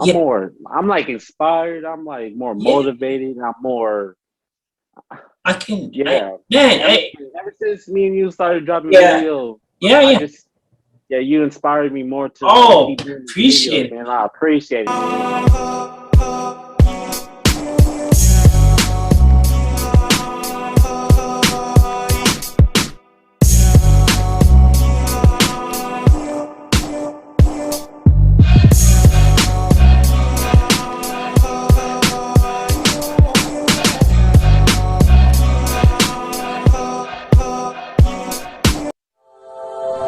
Yeah, I'm like inspired. I'm like more yeah. motivated. I'm more, I can. yeah. Man, Ever ever since me and you started dropping yeah, videos, yeah, I yeah. just, yeah, you inspired me more to like Oh, keep doing these videos, appreciate it. man. I appreciate it.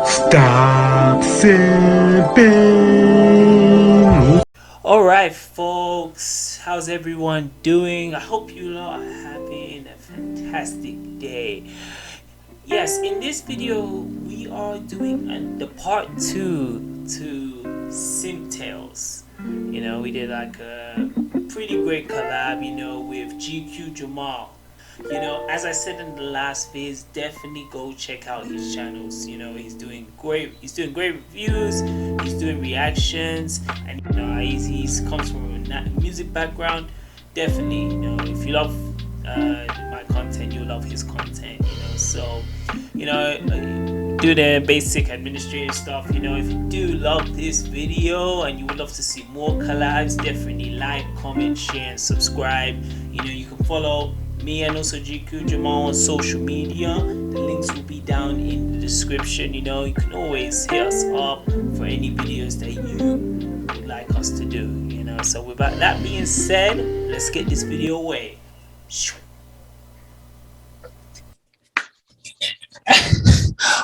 Stop simping. Alright, folks, how's everyone doing? I hope you all are having a fantastic day. Yes, in this video, we are doing the part 2 to Simp Tales. We did like a pretty great collab, with GQ Jamal. As I said in the last phase, definitely go check out his channels. He's doing great. He's doing great reviews. He's doing reactions, and he's comes from a music background. Definitely, if you love my content, you'll love his content. So do the basic administrative stuff. If you do love this video and you would love to see more collabs, definitely like, comment, share, and subscribe. You can follow me and also GQ Jamal on social media. The links will be down in the description. You can always hit us up for any videos that you would like us to do. So with that being said, let's get this video away.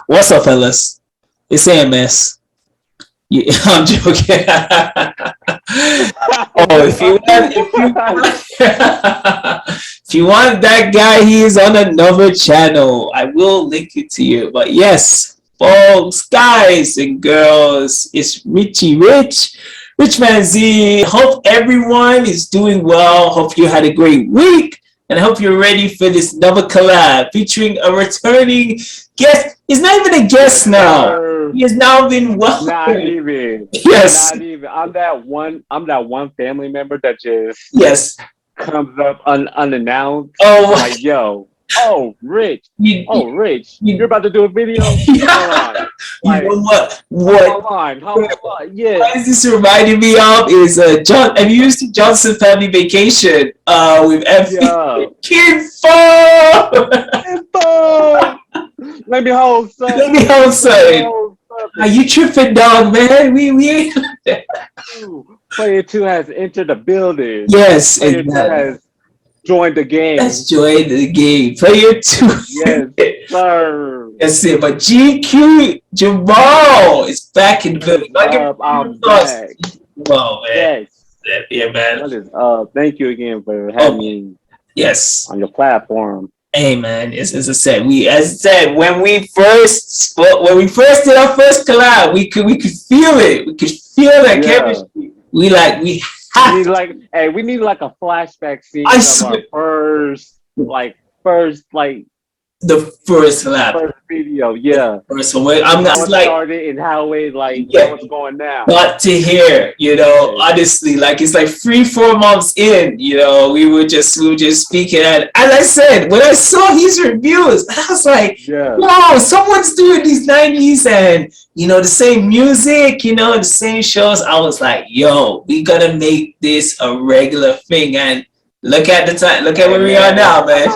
What's up, fellas? It's AMS. Yeah, I'm joking. Oh, if you want that guy, he is on another channel. I will link it to you. But yes, folks, guys and girls, it's RichManZ. Hope everyone is doing well. Hope you had a great week. And I hope you're ready for this another collab featuring a returning guest. He's not even a guest now. He has now been welcomed. Not even. Yes. Not even. I'm that one family member that just Yes. comes up unannounced. Oh. Like, yo. Oh, Rich. Rich. You- You're about to do a video? Yeah. Like, You know what? Hold on. Yeah. What is this reminding me of is John. Have you used Johnson Family Vacation with Effie? Yeah. Info. Let me hold, son. Let me hold, son. Are you tripping, dog, man? We ain't. Player 2 has entered the building. Yes, Player 2 has joined the game. Let's join the game. Player 2. Yes, sir. That's it. But GQ Jamal is back in the building. I'm back. Whoa, man. Yes. Yeah, man. What is up? Thank you again for having me. Yes. On your platform. Hey, man. As I said, when we first did our first collab, we could feel it. We could feel that chemistry. We need like a flashback scene of our first the first collab. First video, yeah. First one. I'm not like started and how it what's going down. Not to hear, honestly, it's like 3-4 months in, we were just speaking, and as I said, when I saw his reviews, I was like, wow, someone's doing these 90s and the same music, the same shows. I was like, yo, we gotta make this a regular thing. And look at the time. Look at where we are now, man.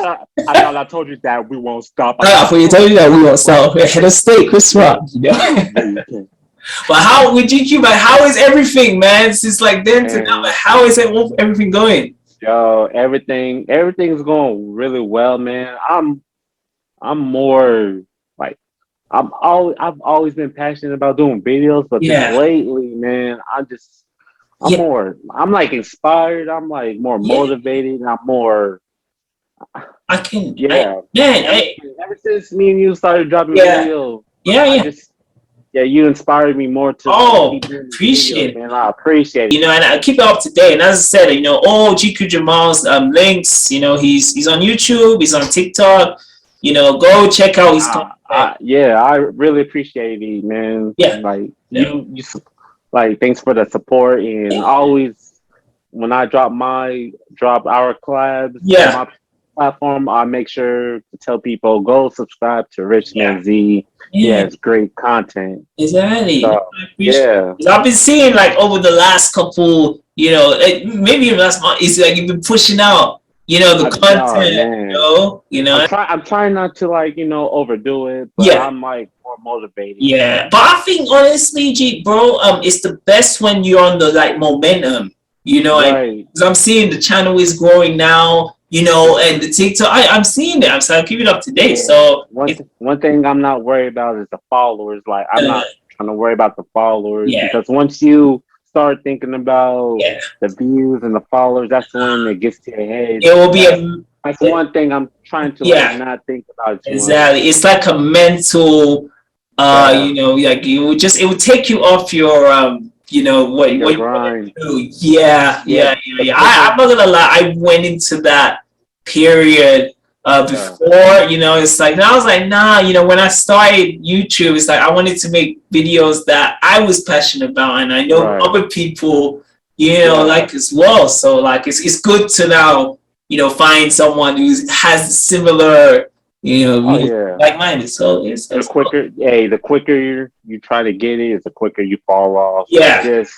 I thought I told you that we won't stop. I told you that we won't stop. We're head of state, Chris Rock. But how with GQ? But how is everything, man? Since like then to now, how is everything going? Yo, everything's going really well, man. I'm more like I've always been passionate about doing videos, but lately, man, I'm like inspired. I'm like more motivated. I'm more. Ever since me and you started dropping videos, you inspired me more to. Appreciate it, man. I appreciate it. And I keep it up to date. And as I said, all GQ Jamal's links. He's on YouTube. He's on TikTok. Go check out his content. I really appreciate it, man. Yeah, like like thanks for the support and always when I drop our collabs on Yeah, my platform, I make sure to tell people go subscribe to yeah, RichManZ. He yeah. has great content. Exactly. No, So I appreciate yeah, it. I've been seeing like over the last couple, like, maybe even last month, it's like you've been pushing out, the oh content, man, I'm trying not to like overdo it, but Yeah, I'm like more motivated. yeah. But I think honestly, bro, it's the best when you're on the like momentum, Right. because I'm seeing the channel is growing now, and the TikTok, I'm seeing that. I'm saying keep it up to date. Yeah. So if One thing I'm not worried about is the followers. Like I'm uh, not trying to worry about the followers yeah, because once you start thinking about yeah, the views and the followers, that's when it gets to your head. it will be That's one thing I'm trying to like yeah. not think about too much. Exactly. It's like a mental, Yeah. like it would take you off your, what Your you want grind. to do. Yeah, Yeah. yeah, yeah, The yeah. quicker. I'm not gonna lie. I went into that period Yeah. before, it's like, now I was like, nah, when I started YouTube, it's like I wanted to make videos that I was passionate about, and I know Right. other people, Yeah. like as well. So like, it's good to now, find someone who has similar, Oh yeah. like-minded. So The it's quicker, hey, the quicker you try to get it, is the quicker you fall off. yeah, Just,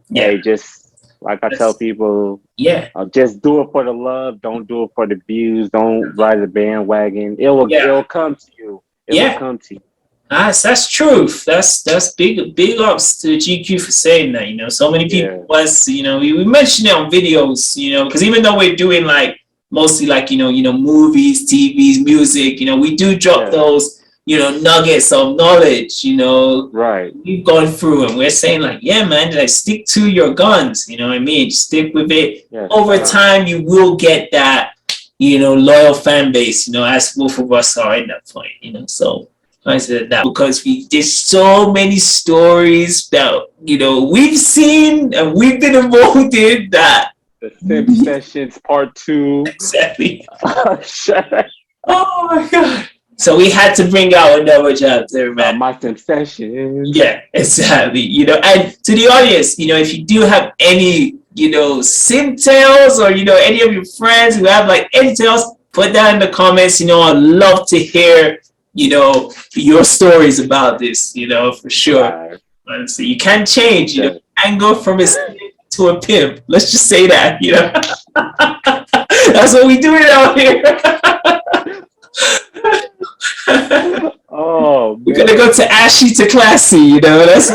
yeah, hey, just like I tell that's, people, yeah, just do it for the love. Don't do it for the views. Don't ride the bandwagon. yeah, It'll come to you. It will yeah. come to you. That's truth. That's big ups to GQ for saying that. So many people Yeah, was we mentioned it on videos. Because even though we're doing like mostly like movies, TVs, music. We do drop yeah, those nuggets of knowledge. right. We've gone through and we're saying like, yeah, man, like stick to your guns. You know what I mean? Stick with it. Yes, Over sir. time, you will get that loyal fan base. As both of us are at that point. So. I said that because we did so many stories that we've seen and we've been involved in that. The Simp Sessions Part Two. Exactly. Shut Oh my god. So we had to bring out another chapter, man. my Simp Sessions. Yeah, exactly. And to the audience, if you do have any, sim tales or any of your friends who have like any tales, put that in the comments. I'd love to hear your stories about this, for sure. Right. Honestly, you can change, Yeah. you can go from a simp to a pimp. Let's just say that, That's what we do it out here. Oh man. We're gonna go to ashy to classy, that's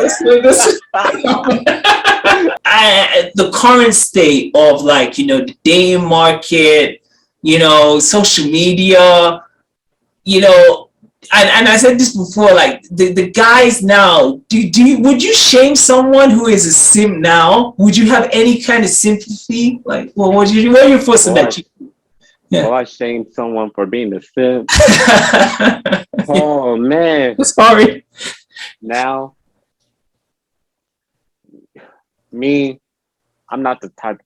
the current state of like, the dating market, social media, and I said this before, like the guys now, would you shame someone who is a simp now? Would you have any kind of sympathy? Like, well, what are your thoughts on that? Well, I shamed someone for being a simp. Oh man. Sorry. Now, me, I'm not the type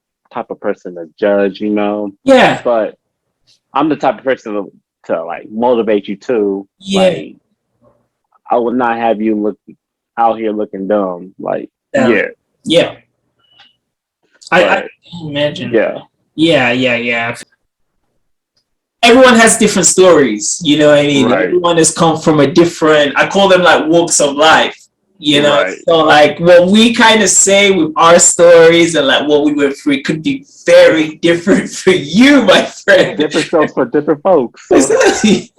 of person to judge, Yeah. but I'm the type of person to like motivate you too. Yeah. Like, I would not have you look out here looking dumb. Like, yeah. Yeah. I imagine. Yeah. Yeah. Everyone has different stories, you know what I mean? Right. Everyone has come from a different, I call them like walks of life, Right. So like what we kind of say with our stories and like what we went through could be very different for you, my friend. Different stuff for different folks. So. Exactly.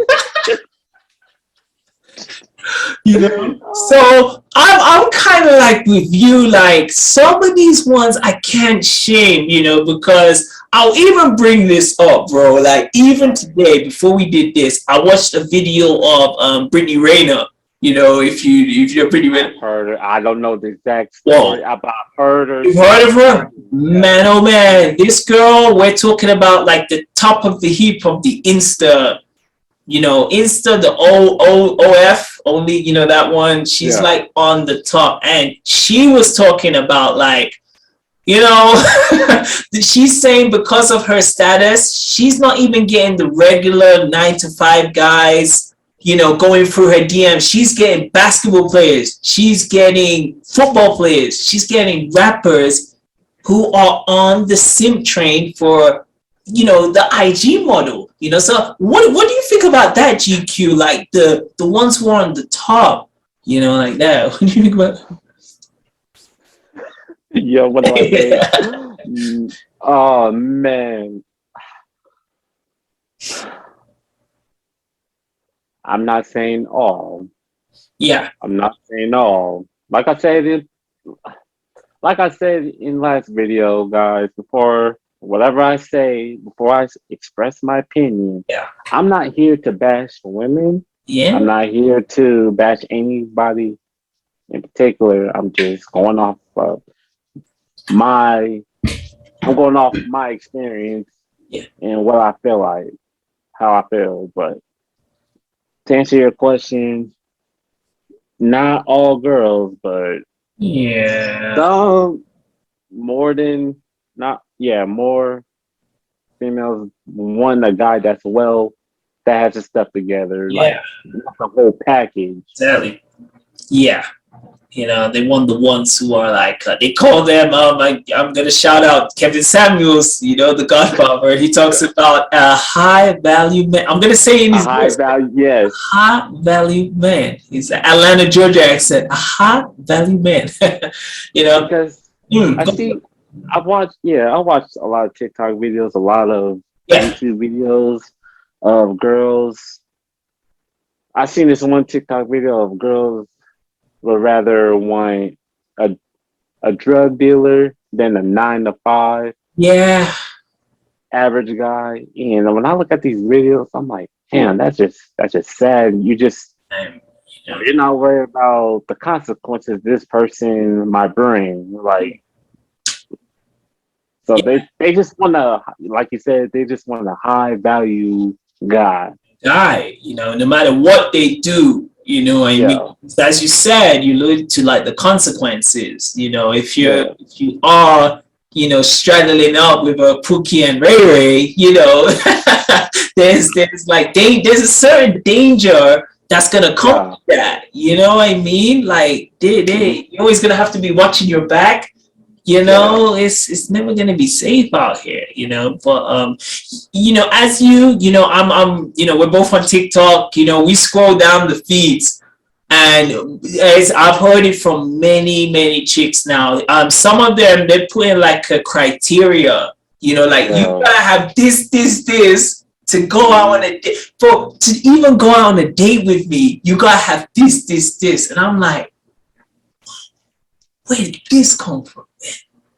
So I'm kind of like with you, like some of these ones I can't shame, because I'll even bring this up, bro. Like even today, before we did this, I watched a video of Brittany Rayner. If you're Brittany Rayner, I've heard her. I don't know the exact story, but I've heard her. You've heard of her? Man, oh man, this girl, we're talking about like the top of the heap of the Insta. Insta, the OF, only, that one, she's like on the top. And she was talking about like, she's saying because of her status, she's not even getting the regular 9 to 5 guys, going through her DM, she's getting basketball players, she's getting football players, she's getting rappers who are on the simp train for, the IG model. So what do you think about that, GQ? Like the ones who are on the top, like that. What do you think about? Yo, what do I think? Oh man, I'm not saying all. Yeah. I'm not saying all. Like I said in last video, guys, before whatever I say, before I express my opinion, Yeah. I'm not here to bash women. Yeah. I'm not here to bash anybody in particular. I'm just going off my I'm going off my experience Yeah. and what I feel like, how I feel. But to answer your question, not all girls, but Yeah. some more than not. Yeah, more females want a guy that has his stuff together, like Yeah. the whole package. Exactly. Yeah. They want the ones who are like, they call them, I'm going to shout out Kevin Samuels, the Godfather. He talks about a high value man. I'm going to say in A his high voice, value, yes. high value man. He's an Atlanta, Georgia accent. A high value man. Because I Go. see, I watched a lot of TikTok videos, a lot of Yeah. YouTube videos of girls. I seen this one TikTok video of girls would rather want a a drug dealer than a 9 to 5 Yeah. average guy. And when I look at these videos, I'm like, damn, that's just sad. Um, You're not worried about the consequences this person might bring. Like, so yeah. they just want to, like you said, they just want a high value guy. Guy, no matter what they do, I mean, Yeah, as you said, you look to like the consequences. If yeah, you are, straddling up with a Pookie and Ray Ray, there's like there's a certain danger that's gonna come yeah. with that. You know what I mean? Like Mhm. you're always gonna have to be watching your back. Yeah. It's never gonna be safe out here. But as we're both on TikTok. We scroll down the feeds, and as I've heard it from many many chicks now. Some of them they put in like a criteria. Like you Yeah. gotta have this to go out on Mhm. a date. For to even go out on a date with me, you gotta have this, and I'm like, where did this come from?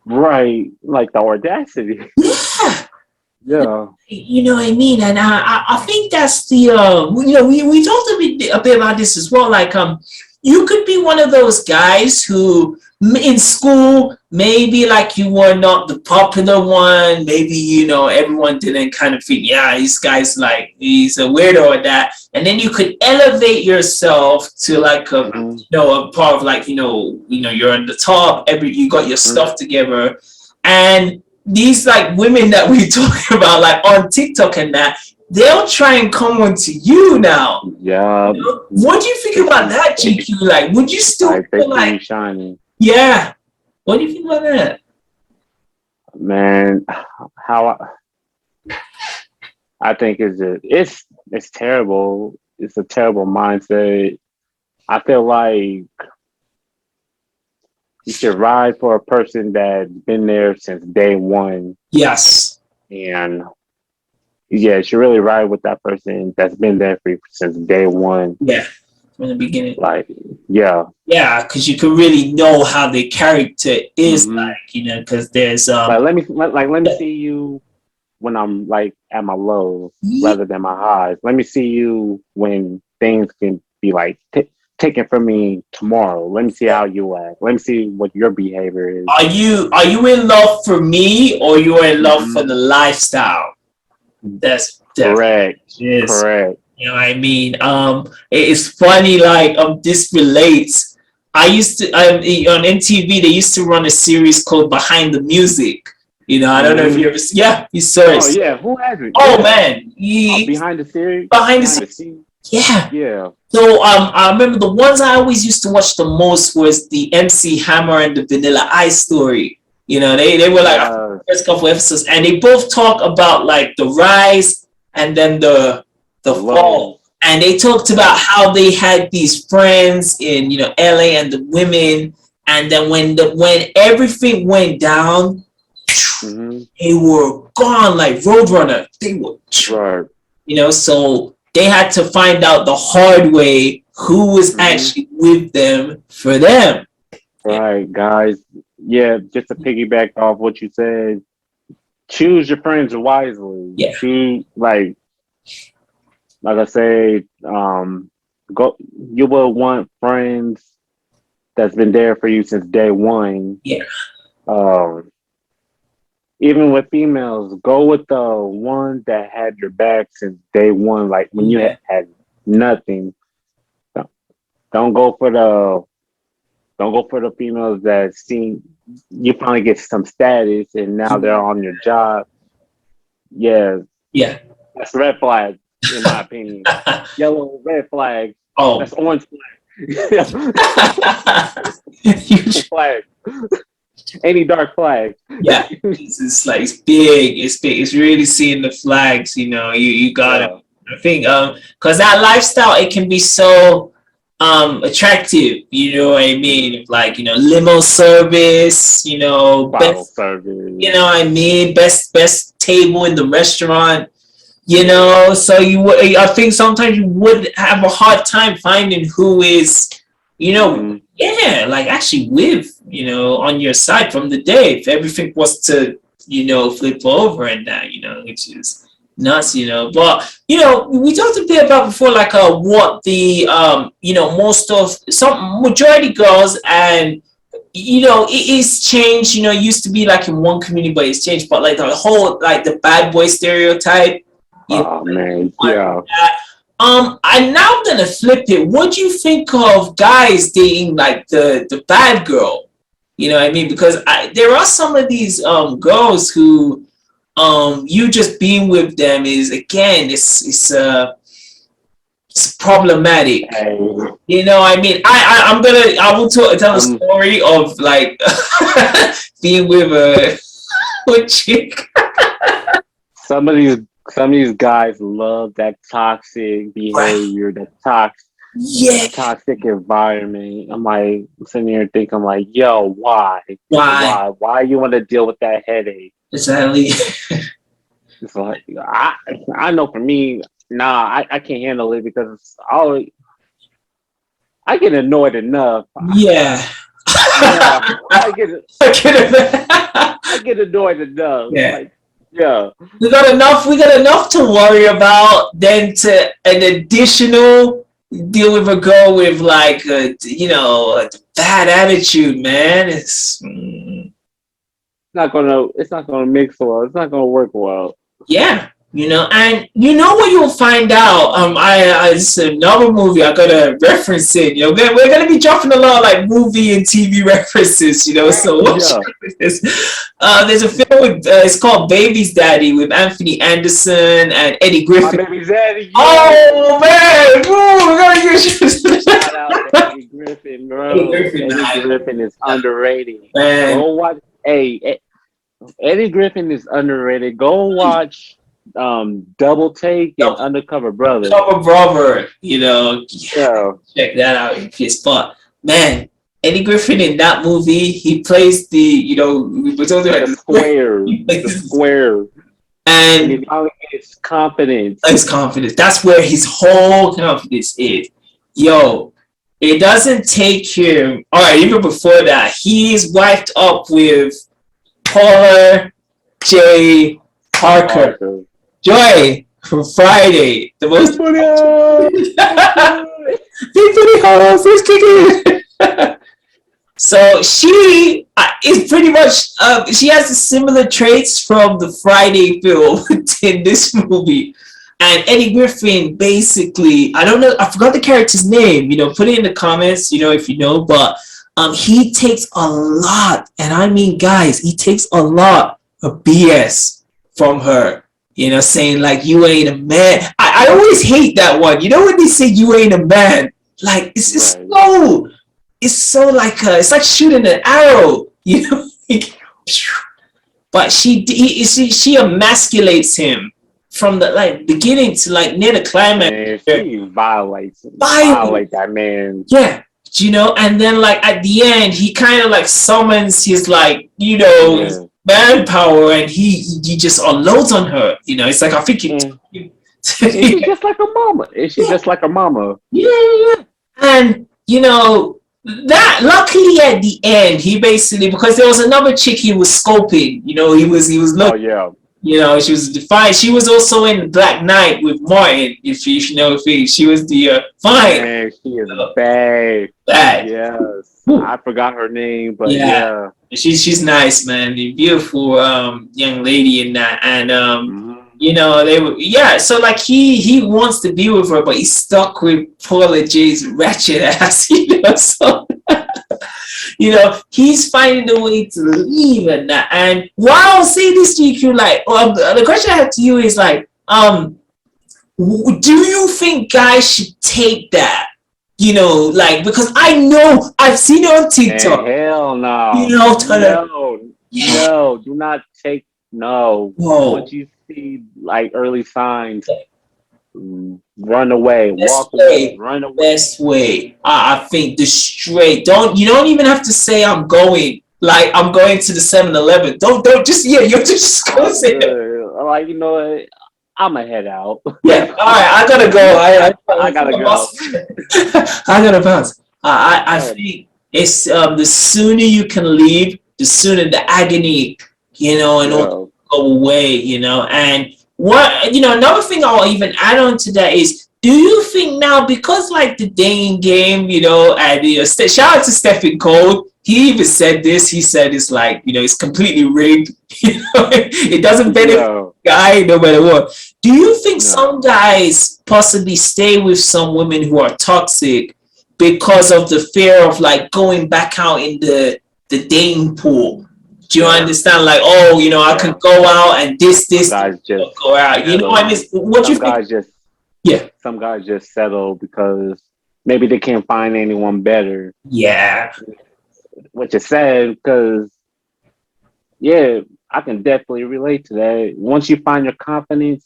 Right. Like the audacity. Yeah. Yeah. You know what I mean? And I think that's the we talked a bit about this as well. Like you could be one of those guys who in school maybe like you were not the popular one. Maybe everyone didn't kind of think, yeah, this guy's like he's a weirdo or that. And then you could elevate yourself to like Hmm. a part of like you're on the top. You got your Hmm. stuff together, and these like women that we talk about like on TikTok and that, they'll try and come onto you now. Yeah. What do you think about that, GQ? Like, would you still Like they feel see you like, shining. yeah? What do you think about that? Man, how I think it's terrible. It's a terrible mindset. I feel like you should ride for a person that's been there since day one, Yes. and yeah, you should really ride with that person that's been there for you since day one. Yeah. From the beginning. Like, yeah. Yeah, because you can really know how their character is Hmm. like, because there's Like let me see you when I'm like at my lows rather than my highs. Let me see you when things can be like taken from me tomorrow. Let me see how you act. Let me see what your behavior is. Are you in love for me, or you're in love for Hmm. the lifestyle? That's Correct. yes. Correct. You know what I mean? It's funny. Like this relates. I used to on MTV. They used to run a series called Behind the Music. I don't know if Hmm. you ever. Yeah, you saw Oh it. yeah, who hasn't? Oh Yeah. man, Behind the series, behind the behind the scenes. scenes. Yeah. Yeah. So I remember the ones I always used to watch the most was the MC Hammer and the Vanilla Ice story. You know, they were like after Yeah. the first couple episodes, and they both talk about like the rise and then the The lows. fall. And they talked about Right. how they had these friends in, you know, LA and the women, and then when everything went down, Mm-hmm. they were gone like Roadrunner. They were, Right. you know, so they had to find out the hard way who was Mm-hmm. actually with them for them. Right, guys. Yeah, just to piggyback off what you said, choose your friends wisely. Yeah, Choose like I say, go. You will want friends that's been there for you since day one. yeah, Um, Even with females, go with the one that had your back since day one. Like when you yeah, had nothing. Don't, don't go for the don't go for the females that seem you finally get some status and now they're on your job. Yeah, yeah. that's red flag in my opinion. Yellow, red flag. Oh, That's orange flag. Purple flag. Any dark flag. yeah. It's like it's big. It's big. It's really seeing the flags. You know, you got it. Yeah. I think because that lifestyle it can be so attractive. You know what I mean? Like, you know, limo service. You know, Bottle best. service. You know what I mean? Best table in the restaurant. You know, so you would. I think sometimes you would have a hard time finding who is, you know, Mm-hmm. yeah, like actually with, you know, on your side from the day. If everything was to, you know, flip over and that, you know, which is nuts, you know. But you know, we talked a bit about before, like what the you know, most of some majority girls and you know, it is changed. You know, it used to be like in one community, but it's changed. But like the whole like the bad boy stereotype, you know, Oh man, like yeah. that. I'm now gonna flip it. What do you think of guys dating like the bad girl? You know what I mean? Because there are some of these girls who you just being with them is again it's problematic. Hey, You know, I mean, I will tell a um, story of like being with a chick. some of these some of these guys love that toxic Right. behavior, Yeah. that toxic environment. I'm sitting here thinking, I'm like, yo, why? Why? Why you want to deal with that headache? Exactly. It's like I know for me, nah, I can't handle it because it's always I get annoyed enough. Yeah. Yeah, I get I can I get annoyed enough. Yeah. Like, yeah, We got enough to worry about than to an additional deal with a girl with like a, you know, a bad attitude, man. it's not gonna mix well. It's not gonna work well. Yeah, you know, and you know what you'll find out. It's another movie I gotta reference it. You know, we're gonna be dropping a lot of like movie and TV references. You know, so watch Yeah, this. There's a film with it's called Baby's Daddy with Anthony Anderson and Eddie my Griffin. baby daddy. Yeah, Oh man, woo, we gotta get shout out to you. Eddie Griffin, Eddie bro. Griffin, Eddie Griffin is underrated. man. Go watch. Eddie Griffin is underrated. Go watch Double Take and Yo, Undercover Brother. Cover Brother, you know, Yeah, check that out if you spot. Man, Eddie Griffin in that movie, he plays the, you know, we were talking about the square, he the plays, square, and he and finally gets confidence. his confidence. That's where his whole confidence is. Yo, it doesn't take him. All right, even before that, he's wiped up with Paula J. Parker. Parker. Joy from Friday. The most. Put it up. Big booty house, let's kick it. So she is pretty much she has the similar traits from the Friday film in this movie. And Eddie Griffin basically, I don't know, I forgot the character's name, you know, put it in the comments, you know, if you know, but he takes a lot, and I mean guys, he takes a lot of BS from her. saying like you ain't a man. I always hate that one. When they say you ain't a man, like it's just so like it's like shooting an arrow, But she emasculates him from the like beginning to like near the climax. Man, she violates that man. Yeah. And then like at the end he kind of like summons his like his manpower, and he just unloads on her. It's like I think she's just like a mama. She's just like a mama. Yeah. And that luckily at the end he basically, because there was another chick he was scoping. He was looking. Oh yeah. She was defiant. She was also in Black Knight with Martin. If you know, she was the fine. Man, she is bad. Yes, I forgot her name, but yeah. She's nice, man. The beautiful young lady in that, and they were So like he wants to be with her, but he's stuck with Paula J's ratchet ass. So. He's finding a way to leave and that. And while saying this to you, like, the question I have to you is like, do you think guys should take that? Like, because I know I've seen it on TikTok. Hell no. No, do not take no. Whoa. Once you see like early signs, run away, run away. Best way, I think the straight. You don't even have to say I'm going. Like I'm going to the 7-Eleven. Don't just you're just go say like I'ma head out. Yeah, all right. I gotta go. I gotta go. I gotta bounce. I think it's the sooner you can leave, the sooner the agony, and all go away. And what another thing I'll even add on to that is, do you think now, because like the dating game, and shout out to Stephen Cole, he even said this. He said it's like it's completely rigged. It doesn't benefit the guy no matter what. Do you think some guys possibly stay with some women who are toxic because of the fear of like going back out in the dating pool? Do you understand? Like, I can go out and this guys just go out. What you think? Some guys just settle because maybe they can't find anyone better. Yeah. What you said, because I can definitely relate to that. Once you find your confidence,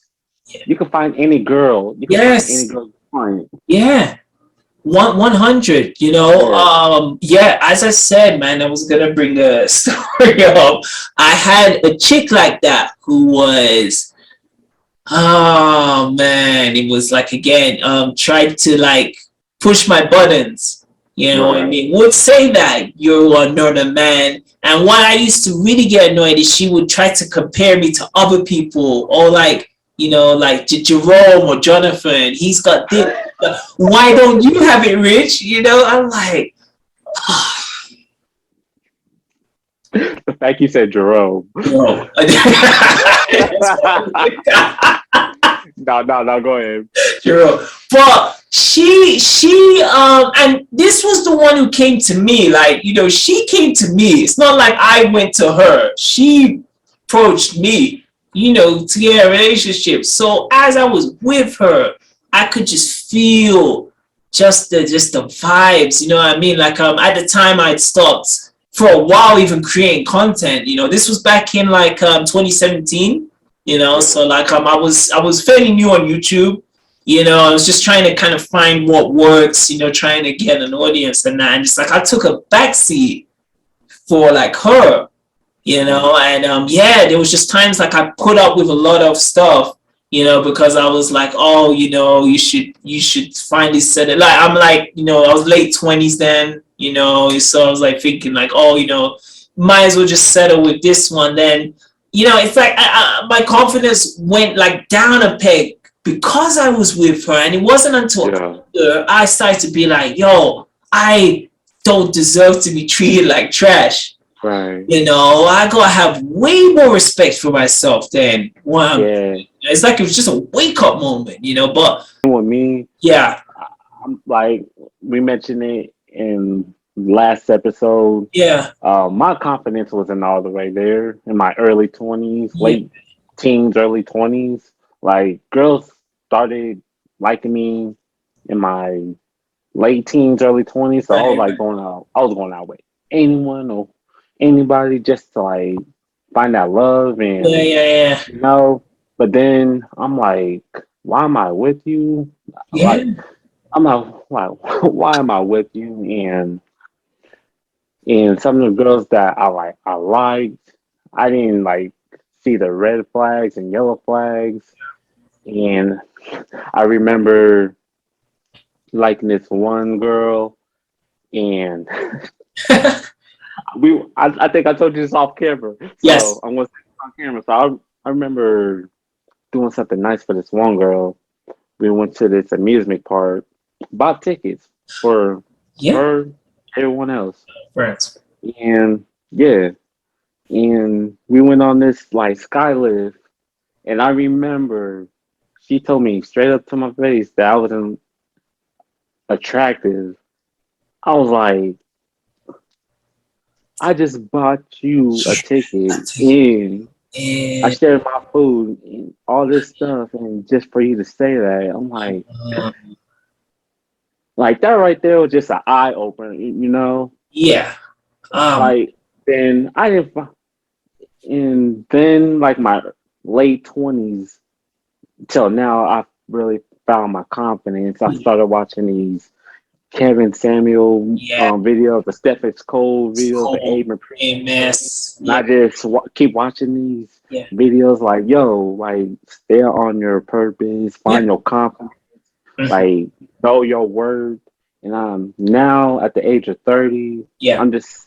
you can find any girl. You can find any girl you find. Yeah. 100, as I said, man, I was gonna bring a story up. I had a chick like that who was, it was like, again, tried to like push my buttons, what I mean? Would say that you're not a man. And what I used to really get annoyed is she would try to compare me to other people, or like, like Jerome or Jonathan, he's got this. Why don't you have it, Rich? I'm like, the fact you said Jerome. No, go ahead. Jerome. But she and this was the one who came to me. Like, she came to me. It's not like I went to her. She approached me, to get a relationship. So as I was with her, I could just feel just the vibes, what I mean? Like at the time I'd stopped for a while even creating content. This was back in like 2017, so like I was fairly new on YouTube. I was just trying to kind of find what works, trying to get an audience and that. And it's like I took a backseat for like her, and there was just times like I put up with a lot of stuff, because I was like, you should finally set it. Like, I'm like, I was late 20s then, so I was like thinking like, might as well just settle with this one. Then, it's like my confidence went like down a peg because I was with her. And it wasn't until I started to be like, I don't deserve to be treated like trash. Right. I gotta have way more respect for myself than it's like it was just a wake up moment, but with me, I'm like we mentioned it in last episode. Yeah. My confidence wasn't all the way there in my early 20s, teens, early 20s. Like girls started liking me in my late teens, early 20s. So I was Right. like going out. I was going out with anyone or anybody just to like find that love Yeah, and yeah, you know. But then I'm like, why am I with you? yeah. Like I'm not like why am I with you? And some of the girls that I liked, I didn't like see the red flags and yellow flags. And I remember liking this one girl, and Yeah. I think I told you this off camera, so Yes. I'm gonna say this on camera. So I remember doing something nice for this one girl. We went to this amusement park, bought tickets for Yeah. her, everyone else, Right. and yeah, and we went on this like sky lift, and I remember she told me straight up to my face that I wasn't attractive. I was like, I just bought you a ticket and I And, shared my food and all this stuff, and just for you to say that, I'm like that right there was just an eye opener, you know. yeah. Um. Like then I didn't, and then like my late 20s till now, I really found my confidence. I started watching these Kevin Samuel Yeah. videos, the Stephen Cole videos, the Cool. Amen videos. MS. And Yeah. I just keep watching these Yeah. videos like, yo, like stay on your purpose, Yeah. find your confidence, Mhm. like know your word. And now at the age of 30, Yeah. I'm just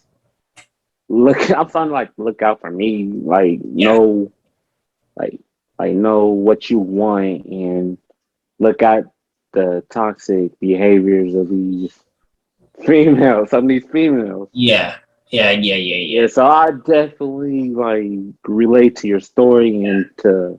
I'm trying to like look out for me, like Yeah. like know what you want and look at the toxic behaviors of these females, some of these females. Yeah. Yeah. Yeah. Yeah. Yeah. Yeah, so I definitely like relate to your story and to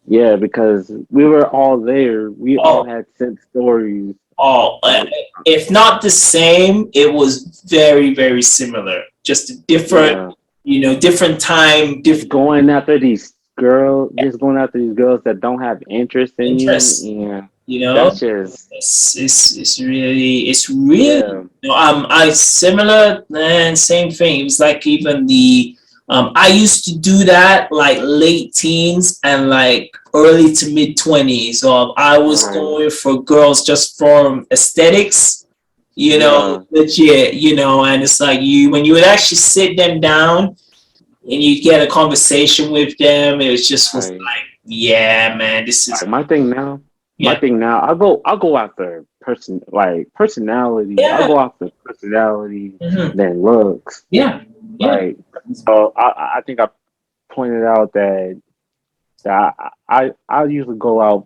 yeah, because we were all there. We all Oh. had sent stories. Oh. Like, If not the same, it was very, very similar. Just a different, yeah, different time, different going after these girls, just going after these girls that don't have interest in you, interests. and You know. that's just It's really yeah, I similar and same thing. It was like even the I used to do that like late teens and like early to mid 20s. I was right, going for girls just from aesthetics, yeah, legit, and it's like you when you would actually sit them down and you get a conversation with them, it was just was right. like, yeah, man, this is Like my yeah, thing now, I'll go after personality. I'll yeah, go after personality mhm, than looks. yeah, yeah. Like so, I think I pointed out that I usually go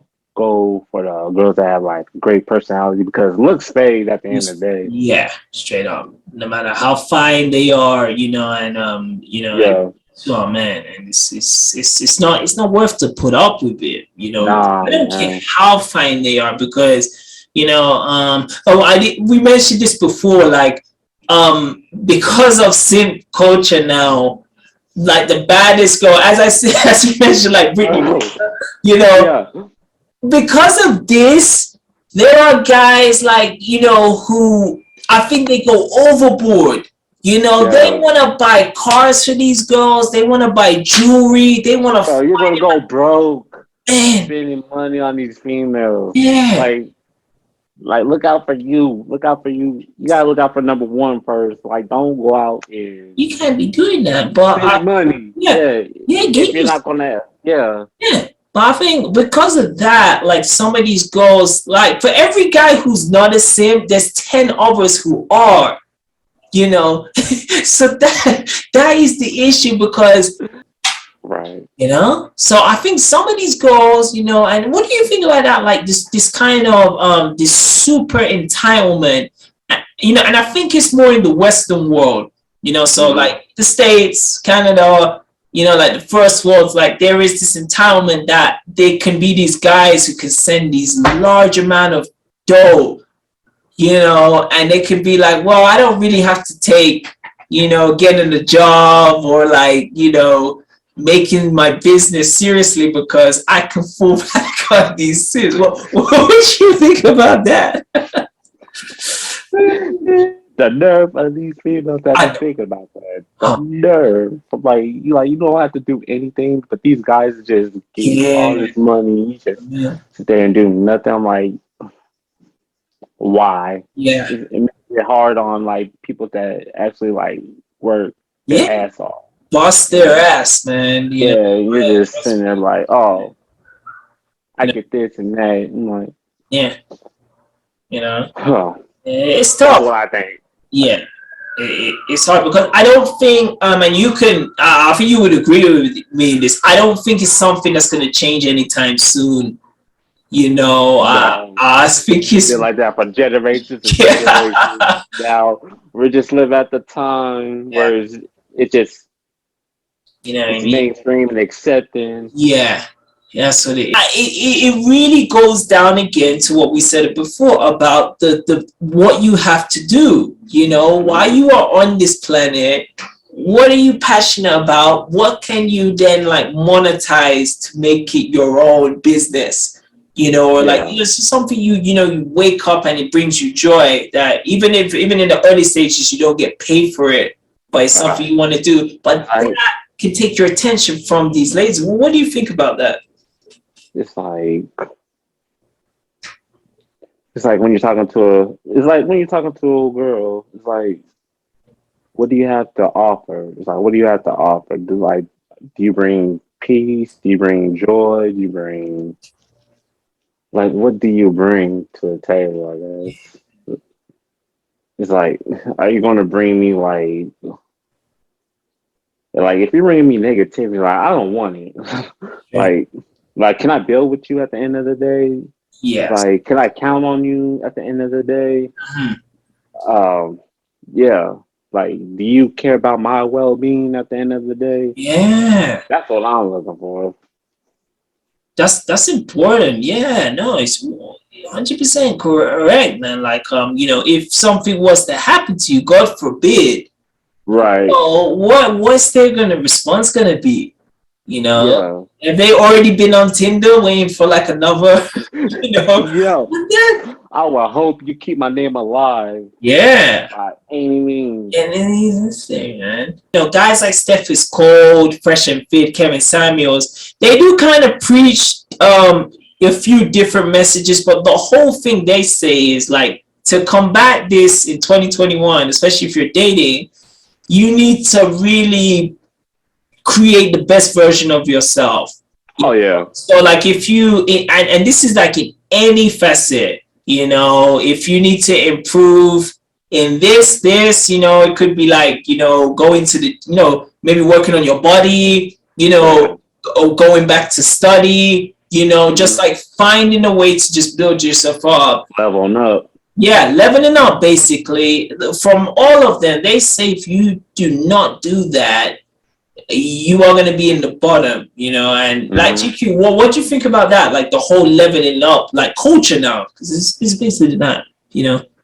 for the girls that have like great personality because looks fade at the end of the day. Yeah, straight up. No matter how fine they are, and like, Yeah, oh man, and it's not worth to put up with it. nah, I don't care man. how fine they are because we mentioned this before, like because of simp culture now, like the baddest girl, as I said, as you mentioned, like Britney, Oh, you know, yeah, because of this, there are guys like, who I think they go overboard. They yeah. want to buy cars for these girls. They want to buy jewelry. They want to So you're gonna go broke man, spending money on these females. yeah. Like look out for you. Look out for you. You gotta look out for number one first. Like don't go out and You can't be doing that. But spend money. yeah, Yeah. yeah, If get you're you, not gonna yeah. yeah. But I think because of that, like some of these girls, like for every guy who's not a simp, there's 10 others who are. So that is the issue because Right. so I think some of these girls, and what do you think about that, like this kind of this super entitlement, and I think it's more in the Western world, so Mm-hmm. like the States, Canada, like the first world, like there is this entitlement that they can be these guys who can send these large amount of dough, and they can be like, well, I don't really have to take, getting a job or like, making my business seriously because I can fall back on these suits. What would you think about that? The nerve of these females that I be know. thinking about that. The Oh, nerve. Like you don't have to do anything, but these guys just give you all yeah, this money. You just yeah, sit there and do nothing. I'm like, why? yeah, It makes it hard on like people that actually like work their yeah. ass off. Bust You their know? ass, man. Yeah, you're just Bust sitting there their- like, oh, I you know, get this and that. I'm like, yeah, you know, huh. it's That's tough. what I think. Yeah, it's hard because I don't think, and you can, I think you would agree with me in this. I don't think it's something that's going to change anytime soon. No, I think it's been it's, like that for generations and generations. yeah, Now we're just living at the time yeah, where it just you know what I it's mean? mainstream and accepting. Yeah, that's what it is. It really goes down again to what we said before about the what you have to do. While you are on this planet, what are you passionate about? What can you then like monetize to make it your own business? Or like Yeah, it's just something you wake up and it brings you joy. That even in the early stages you don't get paid for it, but it's something right. you want to do. But Right. can take your attention from these ladies. Well, what do you think about that? It's like it's like when you're talking to a it's like when you're talking to a girl. It's like, what do you have to offer? It's like, what do you have to offer? Do you bring peace? Do you bring joy? Do you bring like what do you bring to the table? I guess it's like, are you going to bring me like if you're bringing me negativity, like I don't want it. Okay. like like can I build with you at the end of the day? Yes. Like can I count on you at the end of the day? Mhm. Um, yeah. Like, do you care about my well being at the end of the day? Yeah. That's what I'm looking for. That's important. Yeah. No, it's 100% correct, man. Like, if something was to happen to you, God forbid, Right. what's their response gonna be? You know, Yeah. have they already been on Tinder waiting for like another, you know? Yeah. I will hope you keep my name alive Yeah. by any means. And then he's insane, man. Guys like Steph is cold, fresh and fit, Kevin Samuels, they do kind of preach a few different messages, but the whole thing they say is like to combat this in 2021, especially if you're dating, you need to really create the best version of yourself. Oh yeah. So like if you and this is like in any facet, if you need to improve in this, it could be like, going to the, maybe working on your body, Yeah. going back to study, just Mhm. like finding a way to just build yourself up. Leveling up. Yeah, leveling up basically. From all of them, they say if you do not do that, you are going to be in the bottom, and like Hmm. GQ, what do you think about that? Like the whole leveling up, like culture now, because it's basically that.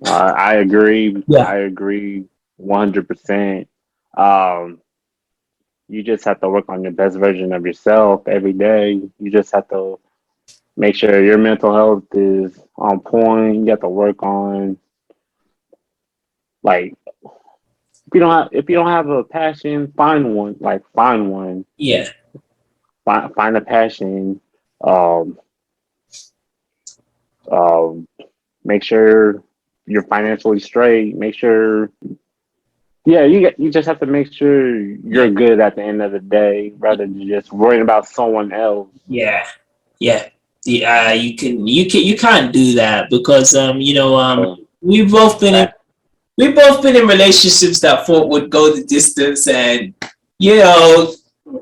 I agree. Yeah. I agree 100%. Um, you just have to work on your best version of yourself every day. You just have to make sure your mental health is on point. You have to work on like if you don't have a passion, find one. Like find one. Yeah. Find a passion. Um, um, make sure you're financially straight. Make sure, yeah, you just have to make sure Yeah. you're good at the end of the day, rather than just worrying about someone else. Yeah. Yeah. Yeah. You can't do that because Uh, we've both been in that we've both been in relationships that thought would go the distance, and you know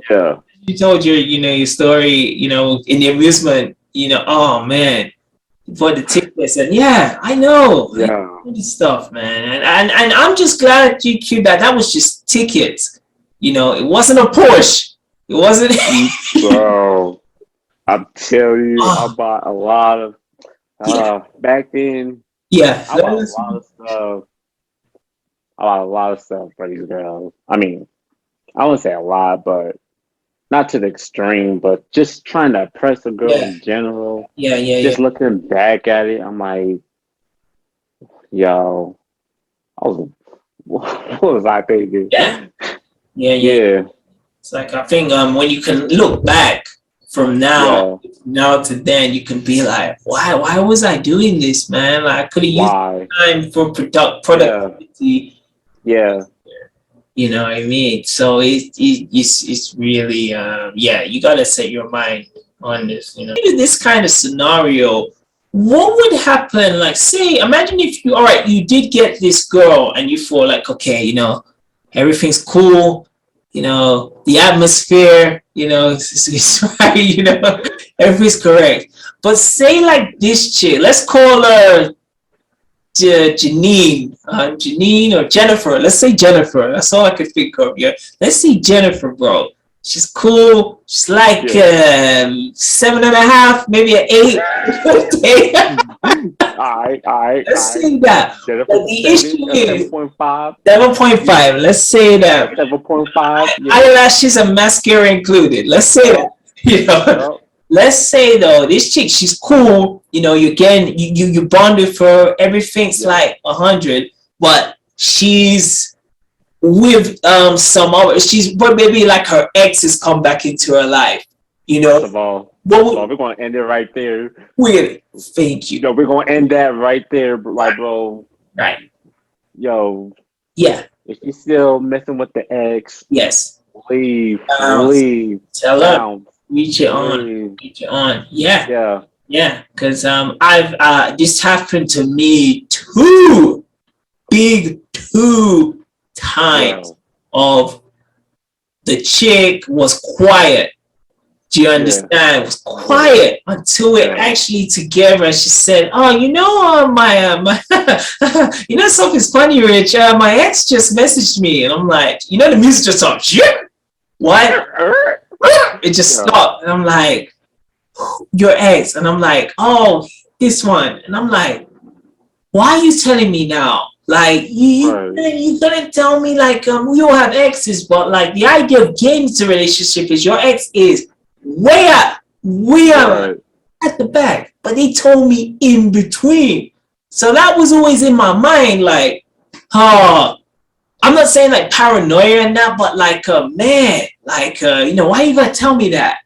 yeah, you told your story, in the amusement, oh man, for the tickets, and yeah, I yeah, know this stuff, man, and I'm just glad GQ that was just tickets, it wasn't a Porsche, it wasn't. bro. I tell you, I Oh, bought a lot of yeah, back then. yeah, I bought a lot of stuff. I bought a lot of stuff for these girls. I mean, I wouldn't say a lot, but not to the extreme, but just trying to impress a girl Yeah, in general. yeah, yeah, yeah, Just looking back at it, I'm like, yo, I was, what was I thinking? yeah, yeah, yeah. Yeah, It's like I think when you can look back from yeah. now to then, you can be like, why was I doing this, man? Like I could have used Why? time for Yeah, productivity. yeah. You know what I mean? So it's really yeah, you gotta set your mind on this. You know, in this kind of scenario, what would happen? Like, say, imagine if you, all right, you did get this girl and you feel like, okay, you know, everything's cool, you know, the atmosphere, you know, it's right, you know, everything's correct. But say like this chick, let's call her Janine or Jennifer. Let's say Jennifer. That's all I could think of. Yeah. Let's see Jennifer, bro. She's cool. She's like 7.5, maybe an 8. Let's say that. Jennifer But the issue is 7.5. 7.5. Let's say that. 7.5. Eyelashes she's a mascara included. Let's say that. You know. Let's say though, this chick, she's cool. You know, you bond with her. Everything's like 100, but she's with some other. But maybe like her ex has come back into her life. You know. First of all, we're gonna end it right there. Really, thank you. No, we're gonna end that right there, like, bro. Right. Yo. Yeah. If she's still messing with the ex, yes, leave. Tell her. Reach it on. Yeah. Yeah. Because I've this happened to me two times. Of the chick was quiet. Do you understand? It was quiet until we're actually together. And she said, "Oh, you know, my you know something's funny, Rich. My ex just messaged me," and I'm like, you know, the music just stopped. What? It just stopped, and I'm like, "Your ex," and I'm like, "Oh, this one," and I'm like, "Why are you telling me now? Like you gonna tell me like we all have exes, but like the idea of getting into a relationship is your ex is way up, at the back, but they told me in between." So that was always in my mind, like, I'm not saying like paranoia and that, but like, man, like, you know, why you gotta tell me that?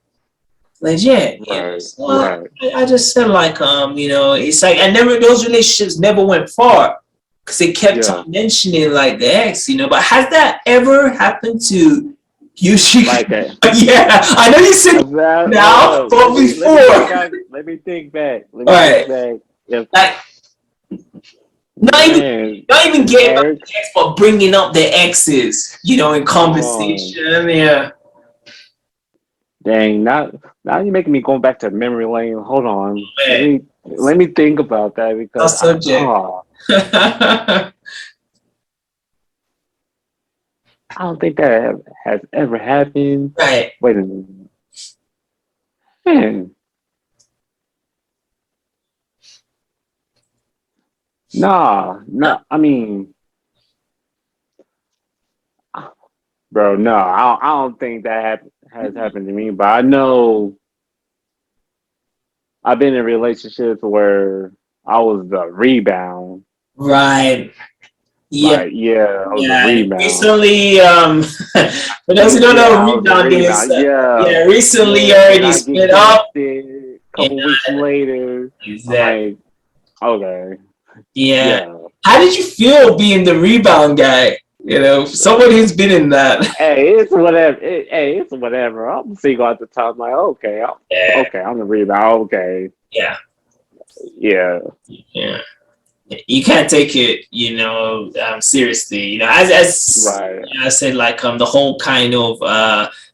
Legit. So I just said like, you know, it's like those relationships never went far because they kept on mentioning like the ex, you know. But has that ever happened to you? Like that. Yeah, I know you said now, but before. Let me think back. Think back. Like, not even getting up the ex, but bringing up the exes, you know, in conversation. Yeah. Dang, now you're making me go back to memory lane. Hold on. Let me think about that because I don't think that has ever happened. Right. Wait a minute. Man. Nah, I mean, bro, no, I don't think that has happened to me, but I know I've been in relationships where I was the rebound. Right. Yeah. Like, I was a rebound. Recently, for those who don't know what rebound is, recently already split up. A couple weeks later, exactly. I'm like, okay. Yeah. How did you feel being the rebound guy? You know, someone who's been in that. Hey, it's whatever. It's whatever. I'm single at the time. I'm like, okay, I'm the rebound. Okay. Yeah. Yeah. Yeah. You can't take it, you know, seriously. You know, as I said, like the whole kind of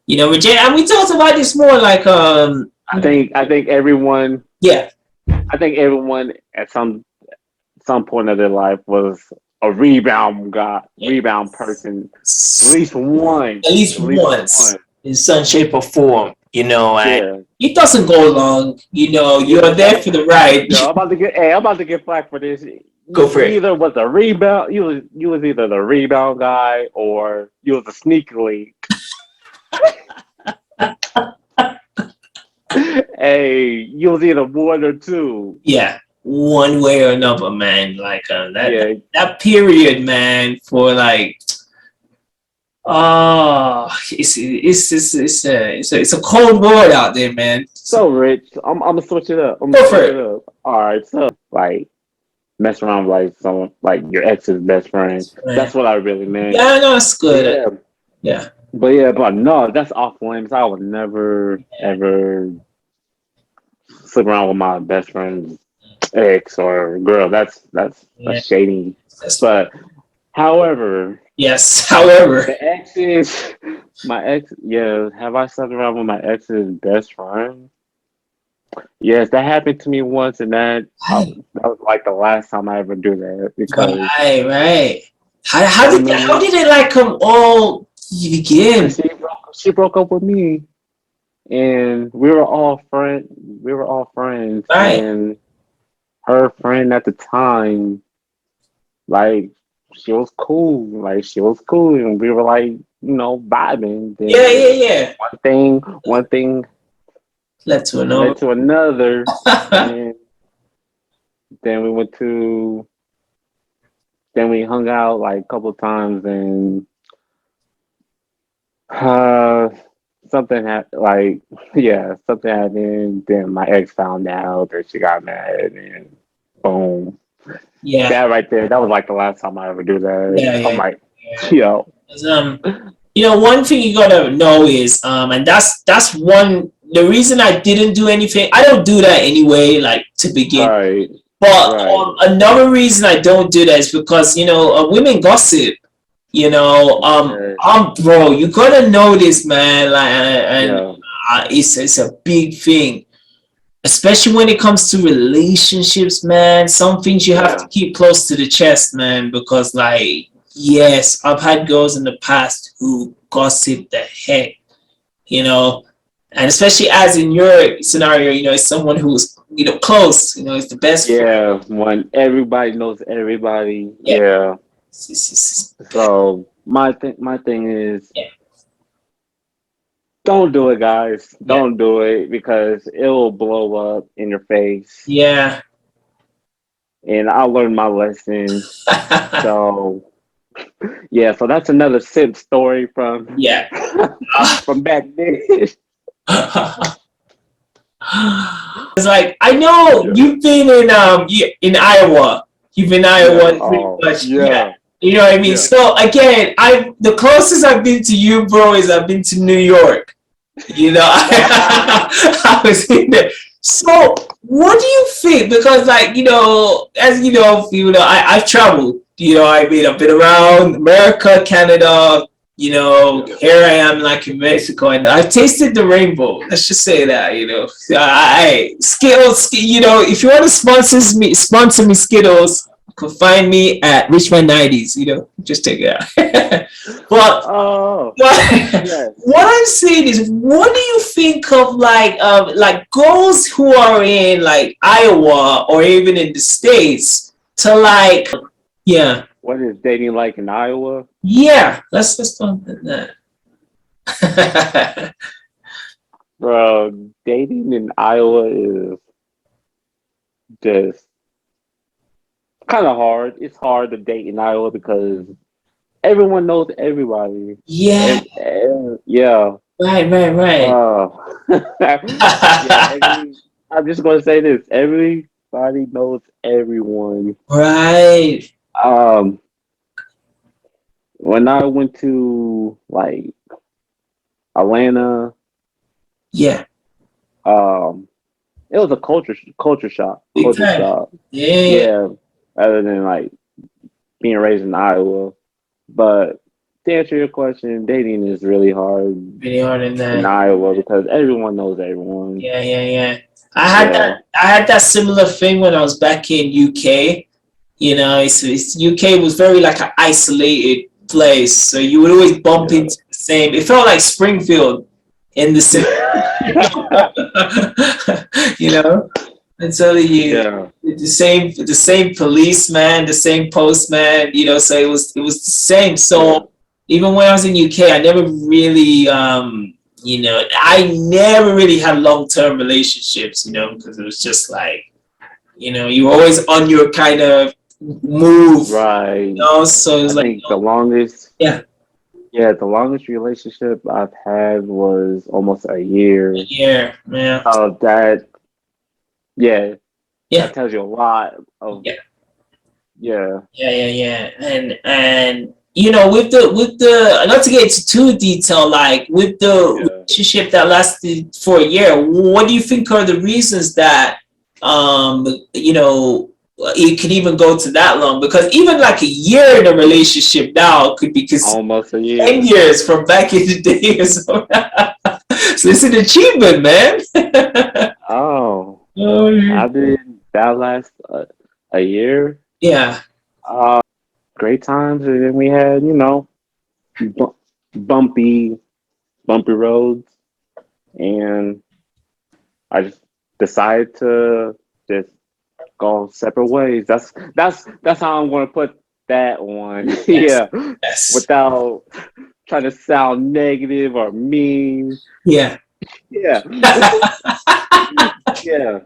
you know, and we talked about this more, like I think everyone. Yeah. I think everyone at some point of their life was a rebound guy, rebound person. At least one. At least once. In some shape or form. You know, and it doesn't go long. You know, you're there for the ride. Yo, I'm about to get flack for this. Go for it. Either was a rebound. You was either the rebound guy or you was a sneaky link. Hey, you was either one or two. Yeah, one way or another, man. Like Yeah. that period, man, for like it's a cold world out there, man. So Rich, I'm gonna switch it up. I'm gonna Go for switch it. it up. All right, so like mess around with like someone like your ex's best friend. Man. That's what I really meant. Yeah, I know it's good. Yeah, Yeah. but no, that's off limits. I would never ever sleep around with my best friend's ex or girl. That's a Yeah. shady. That's, But however, yes. However, the exes, my ex, yeah, have I slept around with my ex's best friend? Yes, that happened to me once, and right, that was like the last time I ever do that because right. I How remember did it like come all begin? she broke up with me, and we were all friends, Right. and her friend at the time, like she was cool, and we were like, vibing. Yeah, Then yeah. one thing Led to led another. to another, and then we went to then we hung out like a couple of times, and uh, something happened. Like, yeah, something happened. Then my ex found out, and she got mad, and boom. Yeah, That right there, that was like the last time I ever do that. I'm yeah. like, yo, 'Cause, one thing you gotta know is, and that's one. The reason I didn't do anything, I don't do that anyway, like to begin. right, But right, another reason I don't do that is because women gossip. yeah, Bro, you gotta know this, man. Like, and yeah, it's a big thing, especially when it comes to relationships, man. Some things you have to yeah, keep close to the chest, man, because like, yes, I've had girls in the past who gossip the heck, you know, and especially as in your scenario, it's someone who's close, it's the best friend. yeah. When everybody knows everybody, Yeah, yeah. it's So my thing is, yeah, don't do it, guys. yeah, Don't do it because it will blow up in your face. yeah. And I learned my lesson. So yeah, so that's another simp story from Yeah. from back then. It's like I know Yeah, you've been in Iowa. You've been in yeah. Iowa pretty Oh, much. Yeah. yeah, You know what I mean? yeah. So again, the closest I've been to you, bro, is I've been to New York. I was in there. So what do you think? Because like, as I've traveled, I mean I've been around America, Canada, Yeah. here I am like in Mexico and I've tasted the rainbow. Let's just say that, Skittles, if you want to sponsor me Skittles, you can find me at RichManZ, just take it out. but Oh, what, yes. what I'm saying is, what do you think of like girls who are in like Iowa or even in the States to like, yeah, What is dating like in Iowa? yeah, let's talk about that. Bro, dating in Iowa is just kind of hard. It's hard to date in Iowa because everyone knows everybody. Yeah, Yeah. right. Uh, yeah, I'm just gonna say this. Everybody knows everyone. Right. Um, when I went to like Atlanta, Yeah. um, it was a culture shock. Big Culture time. shock. Yeah. Yeah, other than like being raised in Iowa. But to answer your question, dating is really hard Really hard in in that. Iowa because everyone knows everyone. Yeah. I had Yeah, that similar thing when I was back in UK. It's UK was very like an isolated place, so you would always bump yeah. into the same. It felt like Springfield in the city, you know. And so Yeah, the same policeman, the same postman, So it was the same. yeah, So even when I was in UK, I never really You know, I never really had long-term relationships, you know, because it was just like, you know, you were always on your kind of move, Right. you know, so it's I like, think the longest, yeah, yeah, the longest relationship I've had was almost a year. yeah, man, So that, yeah, yeah, that tells you a lot of, yeah. yeah, Yeah. And you know, with the not to get into too detail, like with the yeah. relationship that lasted for a year, what do you think are the reasons that you know it could even go to that long? Because even like a year in a relationship now could be considered Almost a 10 year. years from back in the day or so. So it's an achievement, man. Oh, Oh, I did that last a year. yeah. Uh, Great times, and then we had, bu- bumpy, bumpy roads, and I just decided to just go separate ways. That's how I'm gonna put that one. Yes. Yeah, Yes. without trying to sound negative or mean. Yeah. Yeah, yeah,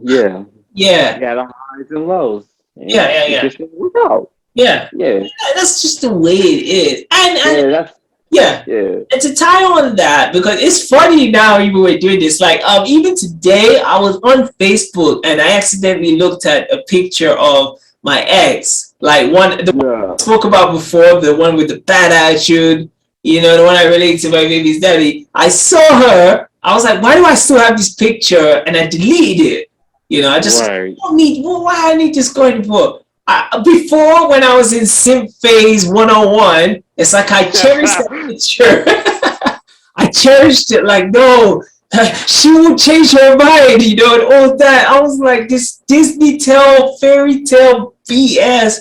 yeah. Yeah. We had our highs and lows, Yeah. and Yeah. it Yeah. just didn't work out. Yeah. Yeah, That's just the way it is. And yeah. That's yeah. yeah. And to tie on that, because it's funny now even we're doing this, like even today I was on Facebook and I accidentally looked at a picture of my ex, like the one Yeah. I spoke about before, the one with the bad attitude, you know, the one I related to my baby's daddy. I saw her, I was like, why do I still have this picture? And I deleted it. You know, I just Right. don't need, well, why I need this going for? Before, when I was in Simp phase 101, it's like I cherished that picture. I cherished it like, no, she will change her mind, you know, and all that. I was like, this Disney tale, fairy tale BS.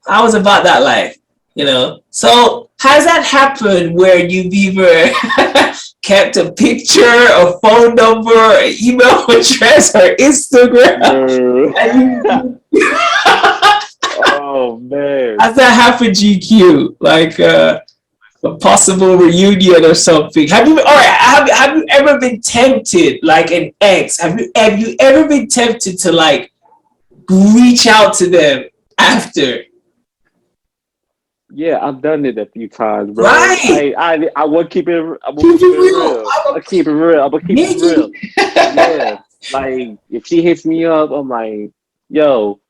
I was about that life, you know. So has that happened where you've either kept a picture, a phone number, an email address, or Instagram? And Oh man. has that happened, GQ? Like a possible reunion or something? Have you, all right? Have you ever been tempted, like an ex? Have you ever been tempted to like reach out to them after? Yeah, I've done it a few times, bro. Right. I would keep it. I will Keep keep it it real. real. I keep it real. I'm gonna keep it real. Nikki. Yeah, like if she hits me up, I'm like, yo,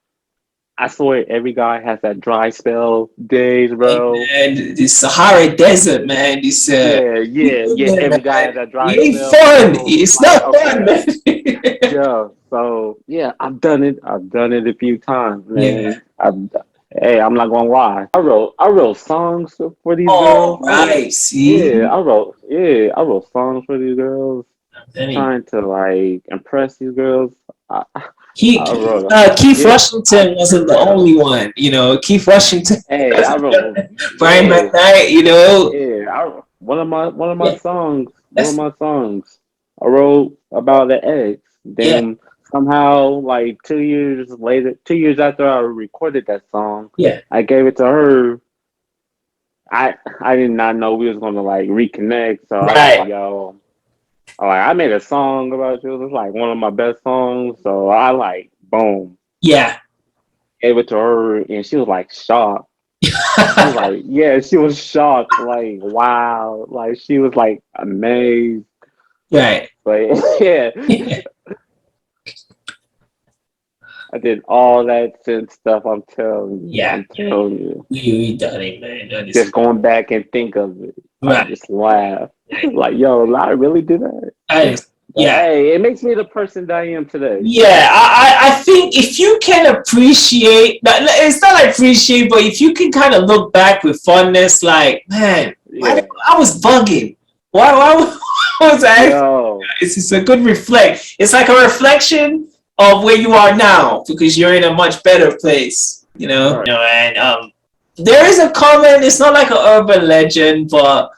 I swear every guy has that dry spell days, Hey bro. man, the Sahara Desert, man. This Yeah. man, Every guy has that dry it ain't spell. fun. So I'm It's like, not fun, okay, man. yeah. So yeah, I've done it. I've done it a few times, Yeah. man. Hey, I'm not gonna lie. I wrote songs for these All girls. right. See. I wrote songs for these girls, Any. trying to like impress these girls. I, I wrote, Keith yeah, Washington wasn't the yeah. only one, you know. Keith Washington, Hey, I wrote, Brian yeah, McKnight, you know. yeah. One of my Yeah, songs, one of that's, my songs, I wrote about the ex. yeah, Then somehow, like 2 years later, 2 years after I recorded that song, yeah, I gave it to her. I did not know we was gonna like reconnect, so I was like, right, yo, I made a song about you. It's like one of my best songs, so I like boom yeah. gave it to her, and she was like shocked. She was like, yeah, she was shocked, like wow, like she was like amazed, Right. but yeah, Yeah, I did all that synth stuff. I'm telling you, yeah. I'm telling you. We done it, man. That is Just going back and think of it, I right. just laugh. Like, yo, I really did that. That is, But yeah. hey, it makes me the person that I am today. Yeah, I think if you can appreciate, it's not like appreciate, but if you can kind of look back with fondness, like, man, Yeah. I was bugging. Why was I? Yo. It's a good reflect. It's like a reflection of where you are now because you're in a much better place, you know. Right. You know, and there is a comment. It's not like an urban legend, but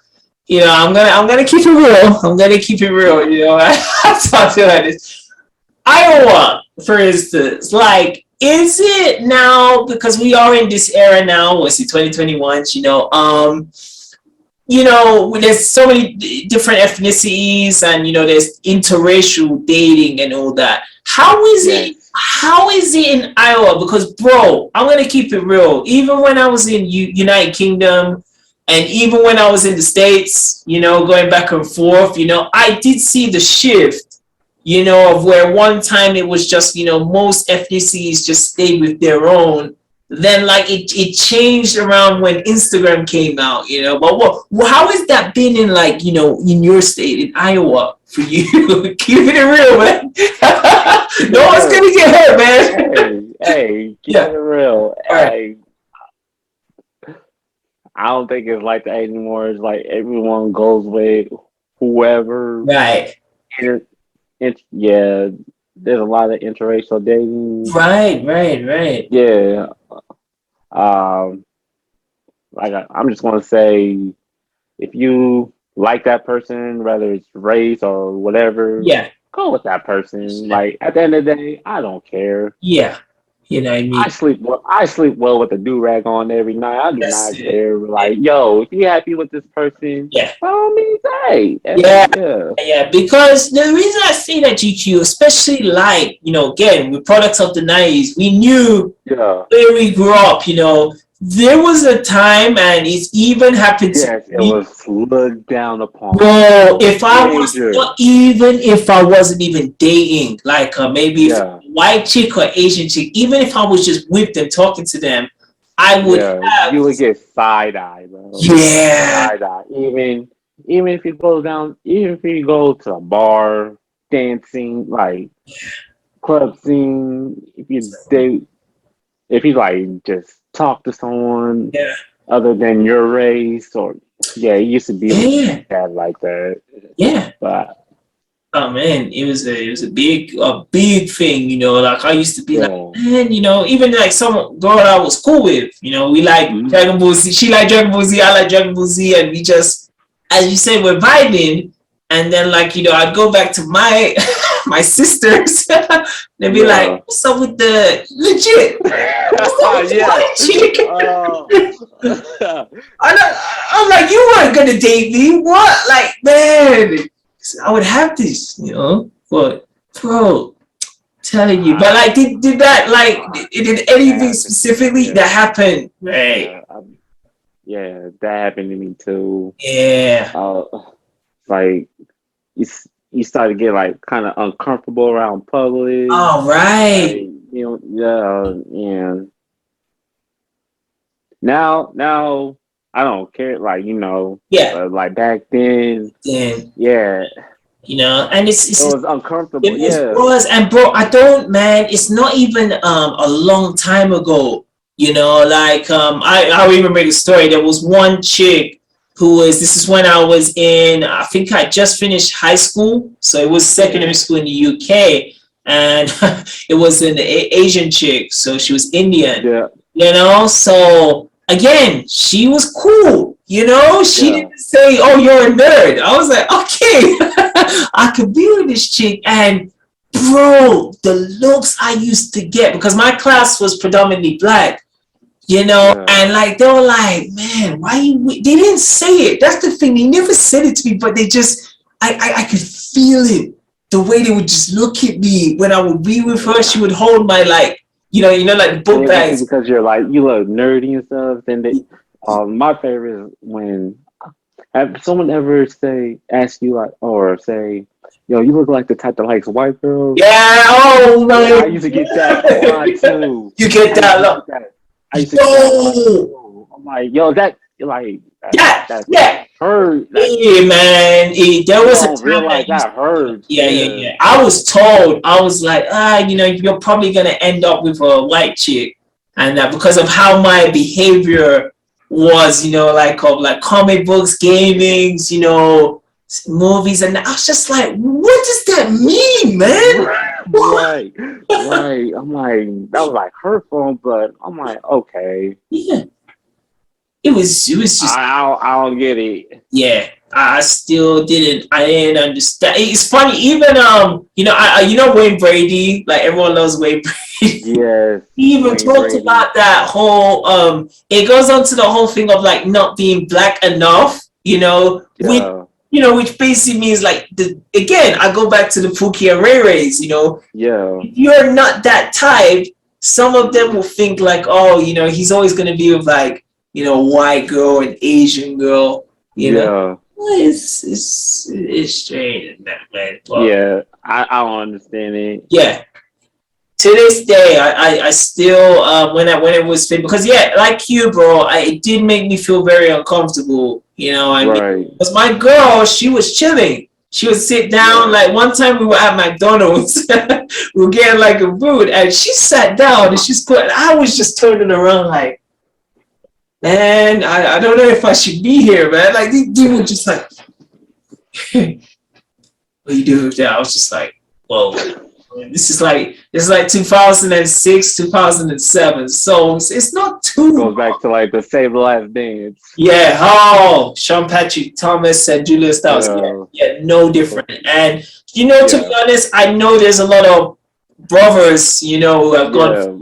you know, I'm gonna keep it real. I'm gonna keep it real. You know, that's how I feel like this. Iowa, for instance, like, is it now because we are in this era now? Was it 2021? you know, there's so many different ethnicities, and you know, there's interracial dating and all that. How is it? Yes. How is it in Iowa? Because, bro, I'm gonna keep it real. Even when I was in United Kingdom, and even when I was in the States, you know, going back and forth, you know, I did see the shift, you know, of where one time it was just, you know, most ethnicities just stayed with their own. Then like it changed around when Instagram came out, you know. But how has that been in, like, you know, in your state, in Iowa, for you? Keeping it real, man. No one's gonna get hurt, man. Hey, keep Yeah. it real. All right. I don't think it's like that anymore. It's like everyone goes with whoever. Right. Yeah, there's a lot of interracial dating. Right. Yeah. Um, I'm just gonna say, if you like that person, whether it's race or whatever, Yeah. go with that person. Like at the end of the day, I don't care. Yeah. You know what I mean? I sleep well with a do rag on every night. I do That's not it. care. Like, yo, if you happy with this person, Yeah. by all means, hey, Yeah. yeah. Yeah, because the reason I say that, GQ, especially, like, you know, again, we're products of the 90s, we knew Yeah. where we grew up, you know. There was a time, and it's even happened to Yes, it me. was looked down upon. Bro, if I was Major. not even if I wasn't even dating, like maybe if Yeah. white chick or Asian chick, even if I was just with them talking to them, I would Yeah, have. you would get side eye, bro. Yeah. Side eye. Even if you go down, even if you go to a bar, dancing, like club scene, if you like just talk to someone Yeah. other than your race, or yeah, it used to be Yeah. like that. Yeah. But Oh man, it was a big thing, you know. Like I used to be like, yeah, man, you know, even like some girl I was cool with, you know, we like Mhm. Dragon Ball Z, she like Dragon Ball Z, I like Dragon Ball Z, and we just, as you said, we're vibing. And then, like, you know, I'd go back to my my sisters. They'd be like, yeah. "What's up with the legit? What's up with the Yeah. white chick?" Oh. I'm like, "You weren't gonna date me, what?" Like, man, I would have this, you know. But, bro, telling you. But like, did that, like, did anything specifically that happened? Right. Yeah, that happened to me too. Yeah. Like you start to get like kind of uncomfortable around public. All right. Like, you know, yeah. Now I don't care. Like, you know, Yeah. like back then, Then, yeah, you know, and it was uncomfortable. it Yeah, was, and bro, I don't, man, it's not even a long time ago, you know. Like I remember the story. There was one chick who was, this is when I was in, I think I just finished high school, so it was secondary school in the UK, and it was an Asian chick, so she was Indian, yeah, you know. So again, she was cool, you know. She yeah. didn't say, "Oh, you're a nerd." I was like, okay, I could be with this chick. And bro, the looks I used to get, because my class was predominantly black, you know, Yeah. and like they were like, "Man, why you?" They didn't say it. That's the thing. They never said it to me, but they just, I could feel it. The way they would just look at me when I would be with her. She would hold my, like, you know, like book bags. Because you're like, you look nerdy and stuff. Then my favorite is when have someone ever ask you like, or say, yo, you look like the type that likes white girls. Yeah. Oh man. Yeah, I used to get that a lot too. You get that a lot. I used to get that a lot too. I'm like, yo, that like Yeah. hurt. Yeah, man. There was a don't time realize that hurt. Yeah. I was told, I was like, you know, you're probably gonna end up with a white chick, and because of how my behavior was, you know, like of like comic books, gamings, you know, movies, and I was just like, what does that mean, man? Right. I'm like, that was like hurtful, but I'm like, okay. Yeah. It was just, I don't get it. yeah. I didn't understand. It's funny, even you know, you know Wayne Brady, like everyone loves Wayne Brady. Yes. He even Wayne talked Brady. about that whole it goes on to the whole thing of like not being black enough, you know, Yeah. which basically means like again, I go back to the Pookie and Ray Rays, you know. Yeah. If you're not that type, some of them will think like, oh, you know, he's always gonna be with like, you know, white girl and Asian girl, you know. Yeah. Well, it's strange, man. But Yeah. I don't understand it. yeah, to this day, I still when it was fit, because yeah, like you, bro, it did make me feel very uncomfortable. You know, I mean, Right. because my girl, she was chilling. She would sit down. Yeah. Like one time we were at McDonald's, we were getting like a food, and she sat down and she's put. I was just turning around like, man, I don't know if I should be here, man. Like these dudes were just like, what you doing with that? I was just like, whoa. This is like 2006, 2007. So it's not too. Goes back to like the Save the Last Dance. Yeah. Oh, Sean Patrick Thomas and Julia Stiles. Yeah, no different. And you know, to be honest, I know there's a lot of brothers, you know, who have gone. That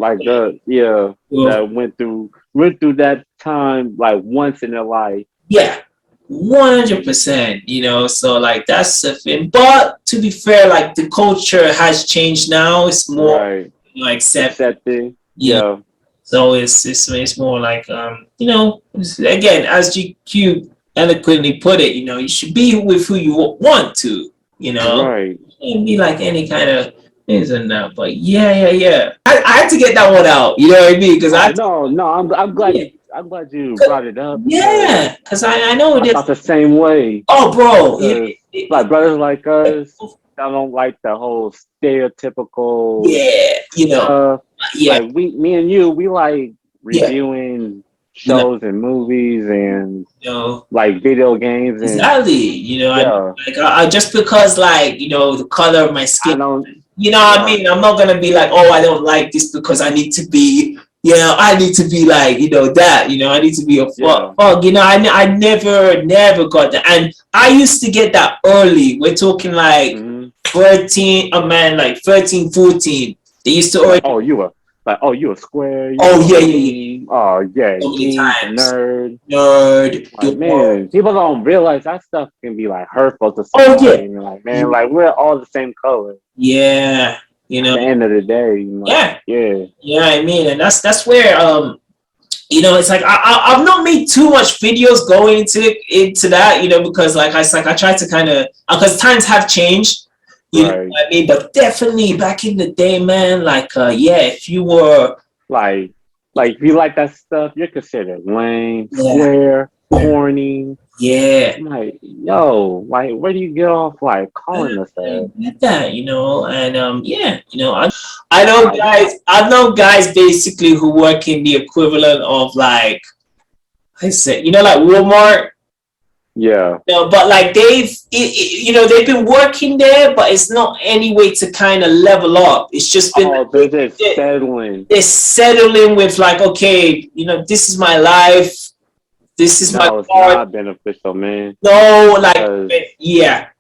went through that time like once in their life. Yeah. 100%, you know, so like that's the thing. But to be fair, like the culture has changed now. It's more like accepting. Yeah. So it's more like you know, again, as GQ eloquently put it, you know, you should be with who you want to, you know. Right. You can't be like any kind of things and that. But yeah. I had to get that one out. You know what I mean? Because I'm glad. Yeah. I'm glad you brought it up. Yeah, because I know I thought the same way. Oh, bro. Like brothers like us, I don't like the whole stereotypical. Yeah, you know. Like me and you, we like reviewing shows and movies and like video games. Exactly. You know, I just because like, you know, the color of my skin. You know what I mean? I'm not gonna be like, oh, I don't like this because I need to be. You know, I need to be like, you know, that, you know, I need to be a fuck, you know, I never got that. And I used to get that early. We're talking like 13, like 13, 14. They used to already. You a square. Yeah. Oh, yeah. So many times. Nerd. Like, man, people don't realize that stuff can be like hurtful to someone. Oh, yeah. Like, man, like we're all the same color. Yeah. You know, at the end of the day, I mean, and that's where you know, it's like I've not made too much videos going into that, you know, because like I try to kind of, because times have changed, you know what I mean, but definitely back in the day, man, like if you were like if you like that stuff, you're considered lame, square, corny. Yeah. I'm like, yo, like, where do you get off like calling us that? Get that, you know, and you know, I know guys basically who work in the equivalent of like, I said, you know, like Walmart. Yeah. You know, but like you know, they've been working there, but it's not any way to kind of level up. It's just been they're just settling. They're settling with like, okay, you know, this is my life. This is my part. It's not beneficial, man. No, like,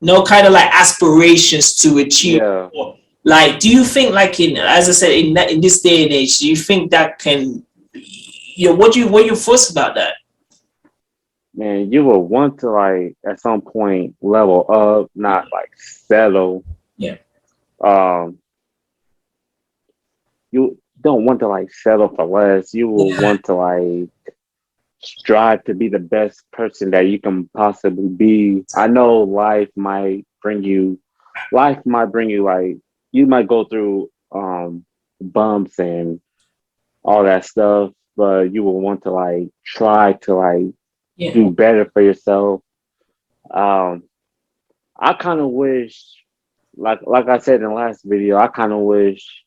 no kind of like aspirations to achieve. Yeah. Like, do you think, like, as I said, in this day and age, do you think that can, you know, what are your thoughts about that? Man, you will want to like at some point level up, not like settle. Yeah. You don't want to like settle for less. You will want to like strive to be the best person that you can possibly be. I know life might bring you like, you might go through bumps and all that stuff, but you will want to like try to like do better for yourself. I kind of wish, like I said in the last video, I kind of wish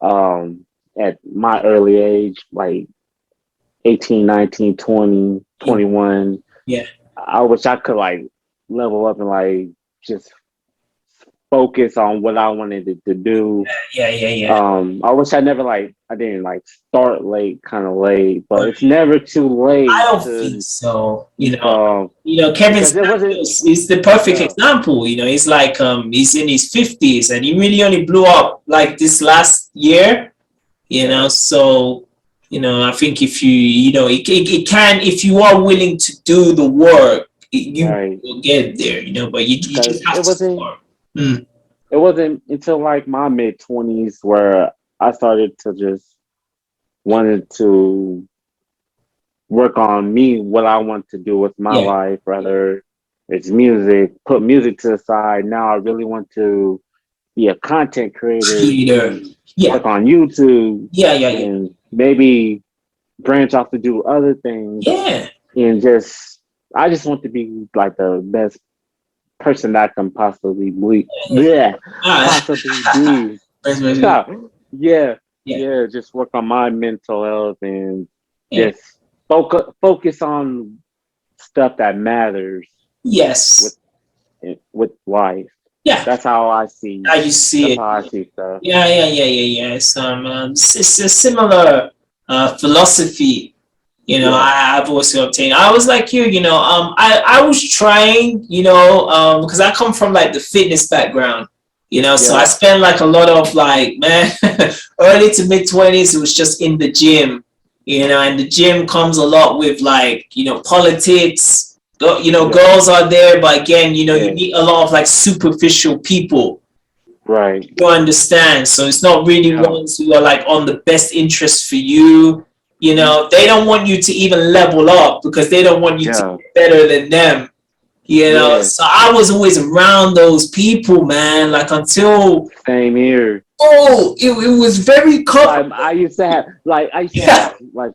at my early age, like 18, 19, 20, 21. Yeah. I wish I could like level up and like just focus on what I wanted to do. Yeah. I wish I didn't like start late, kind of late, but it's never too late. I don't think so. You know, Kevin Samuels is the perfect example. You know, he's like he's in his 50s and he really only blew up like this last year. You know, so. You know, I think if you know, it can, if you are willing to do the work you will get there, you know, but you Because just have to start. Mm. it wasn't until like my mid 20s where I started to just wanted to work on me, what I want to do with my Yeah, life, whether it's music, put music to the side. Now I really want to be a content creator creator. and Yeah, work on YouTube yeah. and maybe branch off to do other things Yeah. and I just want to be like the best person that I can possibly be. Yeah, possibly Ah. be. That's what it is. Yeah, Yeah. yeah, just work on my mental health and Yeah. just focus on stuff that matters with Yes. with life. Yeah. That's how I see. How you see That's it. how I see stuff. Yeah. It's a similar philosophy. You know, Yeah, I've also obtained. I was like you, you know, I was trying, you know, because I come from like the fitness background, you know, so I yeah, spent like a lot of like, man, early to mid 20s, it was just in the gym, you know, and the gym comes a lot with like, you know, politics, you know, yeah, girls are there, but again, you know, you yeah. meet a lot of like superficial people. Right. You understand? So it's not really Yeah, ones who are like on the best interest for you. You mhm, know, they don't want you to even level up because they don't want you to yeah, get better than them. You know, yeah. so I was always around those people, man. Like until Same here. it was very Like comfortable. I used to Yeah, have like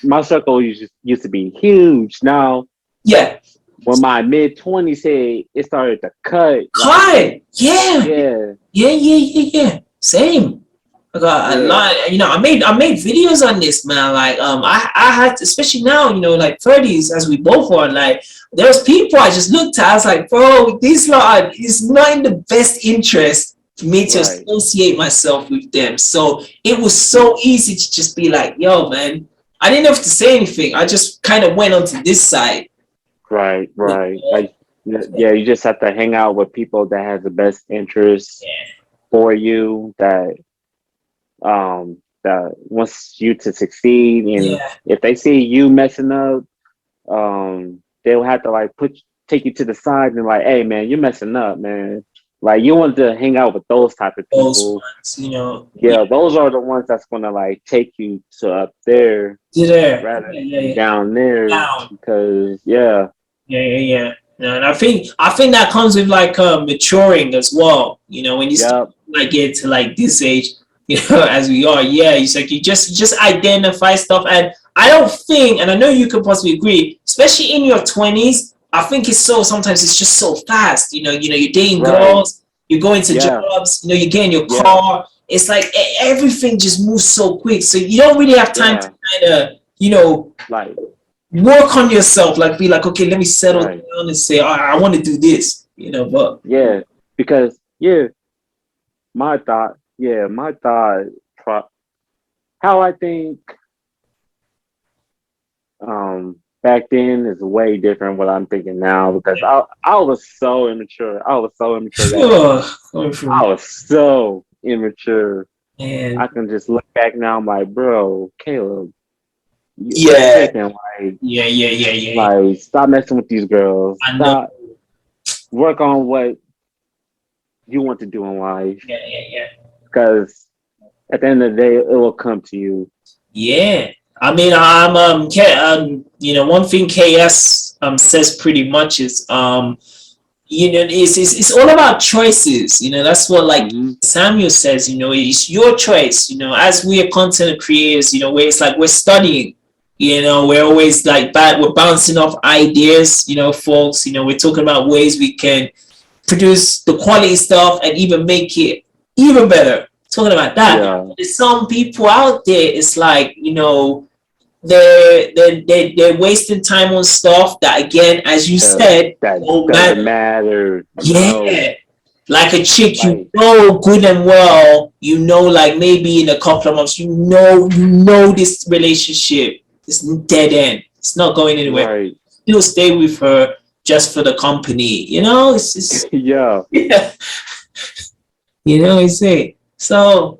my circle used to be huge. Now yeah. when my mid 20s hit, it started to cut. Like Hi. Yeah, yeah, yeah. Same. I got a yeah, lot, you know. I made videos on this, man. Like, I had to, especially now, you know, like 30s, as we both are. Like, there's people I just looked at. I was like, bro, these lot is not in the best interest for me to right, associate myself with them. So it was so easy to just be like, yo, man. I didn't have to say anything. I just kind of went onto this side. right. Yeah, you just have to hang out with people that have the best interests Yeah, for you, that wants you to succeed, and yeah. if they see you messing up, they'll have to like take you to the side and like, hey man, you're messing up, man. Like you want to hang out with those type of Those people. ones, you know. Yeah, Yeah, those are the ones that's gonna like take you to up there there. rather than Yeah. down there. Down. Because yeah, Yeah. And I think that comes with like maturing as well. You know, when you start yep, like get to like this age, you know, as we are, yeah, it's like you just identify stuff. And I don't think, and I know you could possibly agree, especially in your 20s, I think it's so sometimes it's just so fast. You're dating right, girls, you're going to yeah, jobs, you get in your yeah, car. It's like everything just moves so quick. So you don't really have time to yeah, kind of, like work on yourself, like be like, okay, let me settle right, down and say, I want to do this, but yeah, because yeah, my thought, pro- how I think back then is way different what I'm thinking now because I was so immature. I was so immature that coming I from, was so immature. I and can just look back now. I'm like, bro, Caleb, you're yeah, tripping. yeah. Like, stop messing with these girls. I know. Stop. Work on what you want to do in life. Yeah. Because at the end of the day, it will come to you. Yeah. I mean, one thing KS says pretty much is it's all about choices. That's what like Hmm. Samuel says. It's your choice. As we are content creators, where it's like we're studying. We're always like we're bouncing off ideas. Folks. We're talking about ways we can produce the quality stuff and even make it even better. Talking about that, Yeah. there's some people out there. It's like they're wasting time on stuff that, again, as you said, That don't doesn't matter. matter. No. Yeah, like a chick, Like, good and well, like maybe in a couple of months, this relationship is dead end. It's not going anywhere. right. You'll stay with her just for the company. It's Yeah. yeah. It's it. So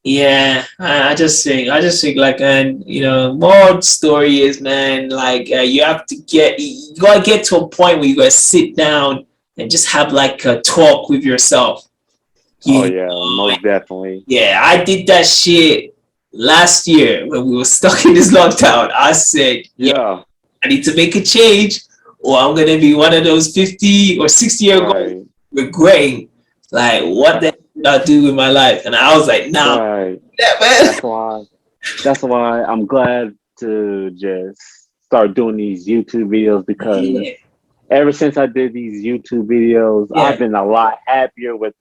Yeah, I just think like, and you know, more story is, man, like you have to get, you gotta get to a point where you gotta sit down and just have like a talk with yourself. Oh You yeah, know, most definitely. yeah, I did that shit last year when we were stuck in this lockdown. I said, yeah, Yeah, I need to make a change, or I'm gonna be one of those 50 or 60-year olds right, regretting like what the right, hell did I do with my life? And I was like, nah, right. that man. That's why. That's why I'm glad to just start doing these YouTube videos because Yeah, ever since I did these YouTube videos, I've yeah, been a lot happier with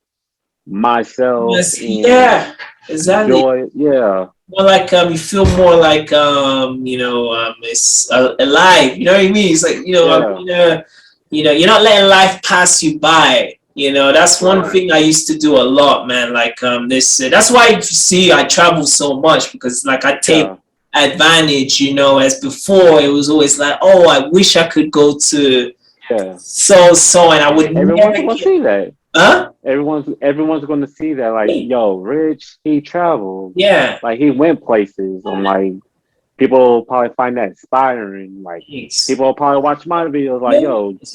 myself yes, and yeah, exactly. joy. Yeah, More like you feel more like you know, it's alive. You know what I mean? It's like, you know, I'm yeah, gonna, you know, you're not letting life pass you by. You know, that's one right, thing I used to do a lot, man. Like this, that's why you see I travel so much, because like I take yeah, advantage. You know, as before it was always like, oh, I wish I could go to yeah. so, and I would Everyone's never gonna get, see that. huh? Everyone's gonna see that. Like, yo, Rich, he traveled. Yeah. Like, he went places. I'm like, people will probably find that inspiring. Like, Thanks. people will probably watch my videos. Like, yo, Yes.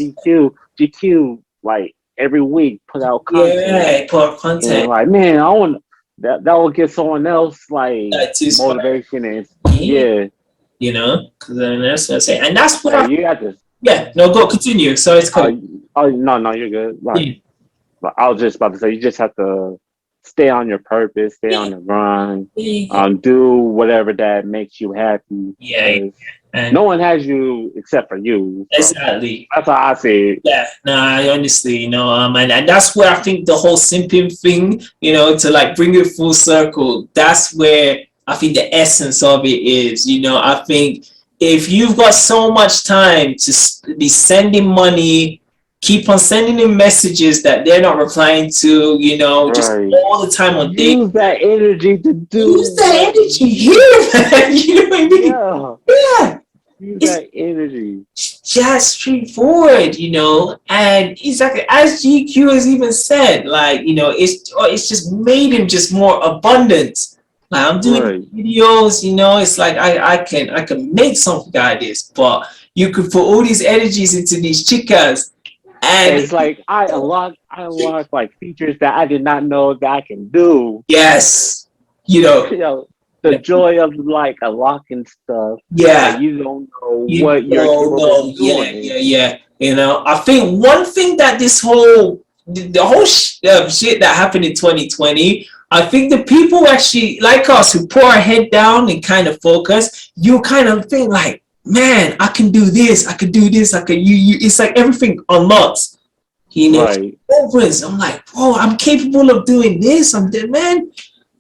GQ, like every week put out content, Yeah, put and content. like, man, I want that will give someone else like That to inspire. motivation and Yeah, yeah. you know, because that's what I say, and that's what Like, I. you have to. Yeah, no, go continue. Sorry, it's Uh, cutting. oh no, no, you're good. Like, Yeah, I was just about to say, you just have to stay on your purpose, stay yeah, on the grind, yeah, do whatever that makes you happy, yeah, yeah. because And no one has you except for you. So exactly. that's how I see it. Yeah, no, I honestly, you know, and that's where I think the whole simping thing, you know, to like bring it full circle, that's where I think the essence of it is. You know, I think if you've got so much time to be sending money, keep on sending them messages that they're not replying to, you know, just Right. all the time on dating, Use that energy to do use that what, energy here, man. You know what I mean? yeah, Yeah. use It's that energy. just straightforward, you know, and exactly as GQ has even said, like, you know, it's just made him just more abundant. Like I'm doing Right. videos, you know, it's like I can make something out of this, but you could put all these energies into these chicas, and It's like I unlock like features that I did not know that I can do. yes, You know, the you know, joy of like unlocking stuff that yeah, you don't know you what you're know, capable no, of yeah, doing. yeah, yeah. You know, I think one thing that this whole the whole shit that happened in 2020, I think the people actually like us who put our head down and kind of focus, you kind of think like, man, I can do this, I can do this, I can you. It's like everything unlocks. You know, Right. opens. I'm like, whoa, I'm capable of doing this. I'm dead, man,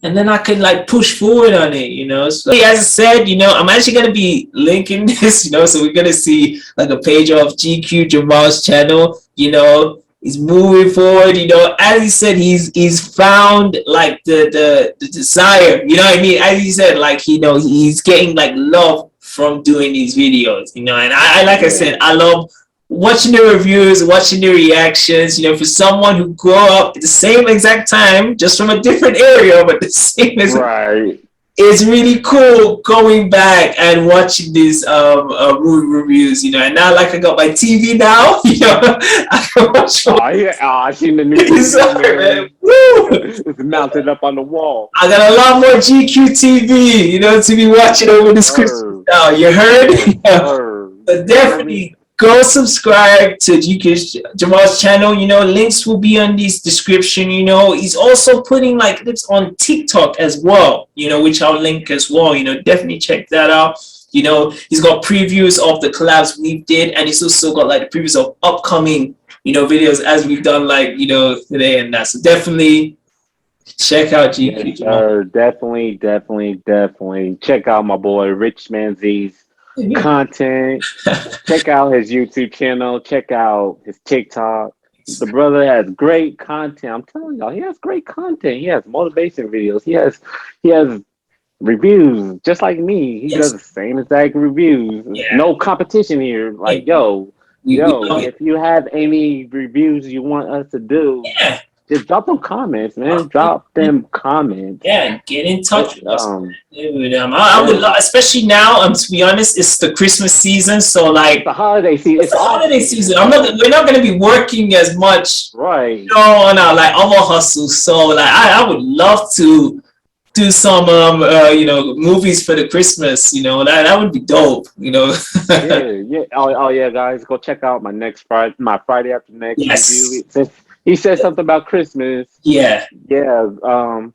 and then I can like push forward on it, you know. So as I said, you know, I'm actually gonna be linking this, you know, so we're gonna see like a page of GQ Jamal's channel, you know. He's moving forward, you know. As he said, he's found like the desire, you know what I mean? As he said, like, you know, he's getting like love from doing these videos, you know. And I like I said, Yeah. I love watching the reviews, watching the reactions, you know, for someone who grew up at the same exact time, just from a different area, but the same as Right. it's really cool going back and watching these movie reviews, you know. And now, like, I got my TV now, you know, I can watch all Oh yeah. Oh, I seen the new these. TV, Sorry, man. man. Woo! It's mounted up on the wall. I got a lot more GQ TV, you know, to be watching over this Christmas Sir. now. You heard? Yes, Yeah. sir. But You heard me? definitely go subscribe to Jamal's channel. You know, links will be on this description. You know, he's also putting like clips on TikTok as well, you know, which I'll link as well. You know, definitely check that out. You know, he's got previews of the collabs we did, and he's also got like the previews of upcoming, you know, videos as we've done, like, you know, today and that. So definitely check out Yes, GQ Jamal. sir. Definitely, definitely, definitely. Check out my boy RichManZ's content. Check out his YouTube channel. Check out his TikTok. The brother has great content. I'm telling y'all, he has great content. He has motivation videos. He has reviews just like me. He does Yes, the same exact reviews. yeah, No competition here. yeah. Like, yo, We love it. if you have any reviews you want us to do, Yeah, just drop them comments, man. Drop them comments. Yeah, get in touch with us. Um, Dude, I would love, especially now. To be honest, it's the Christmas season, so like the holiday season. it's the holiday season. We're not gonna be working as much, right? You know, on our like other hustles. So like, I would love to do some you know, movies for the Christmas. You know, that would be dope. You know. Yeah. Oh yeah, guys, go check out my Friday after next Yes. review. Since he said something about Christmas. Yeah. Yeah. You know,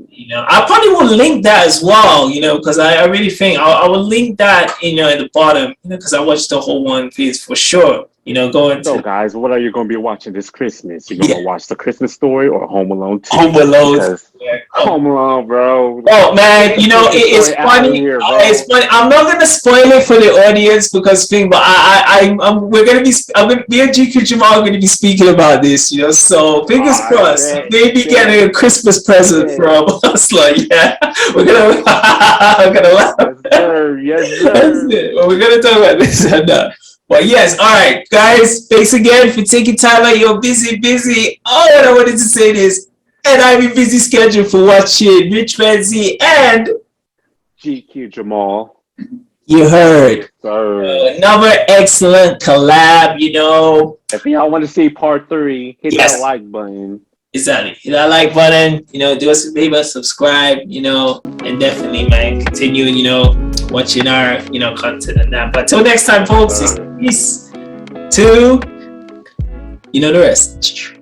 you know, I probably will link that as well, you know, because I really think I will link that, you know, at the bottom, you know, because I watched the whole One Piece for sure. You know, going So to guys, what are you going to be watching this Christmas? You going to watch The Christmas Story or Home Alone 2? Home Alone. Because Home Alone, bro. Oh man, you know, it's funny. Here, it's funny. I'm not gonna spoil it for the audience because but I'm me and GQ Jamal are gonna be speaking about this, you know. So fingers crossed, maybe getting a Christmas present from us. Like, yeah, we're gonna laugh. Yes, sir. That's it. Well, we're gonna talk about this and that. But yes, all right, guys. Thanks again for taking time out. You're busy. All that I wanted to say is. And I'm in busy schedule for watching RichManZ and GQ Jamal. You heard. Sir. Another excellent collab, you know. If y'all want to see part 3, hit that like button. Exactly. Hit that like button, you know, do us a favor, subscribe, you know, and definitely, man, continue, you know, watching our, you know, content and that. But till next time, folks, it's peace to, you know the rest.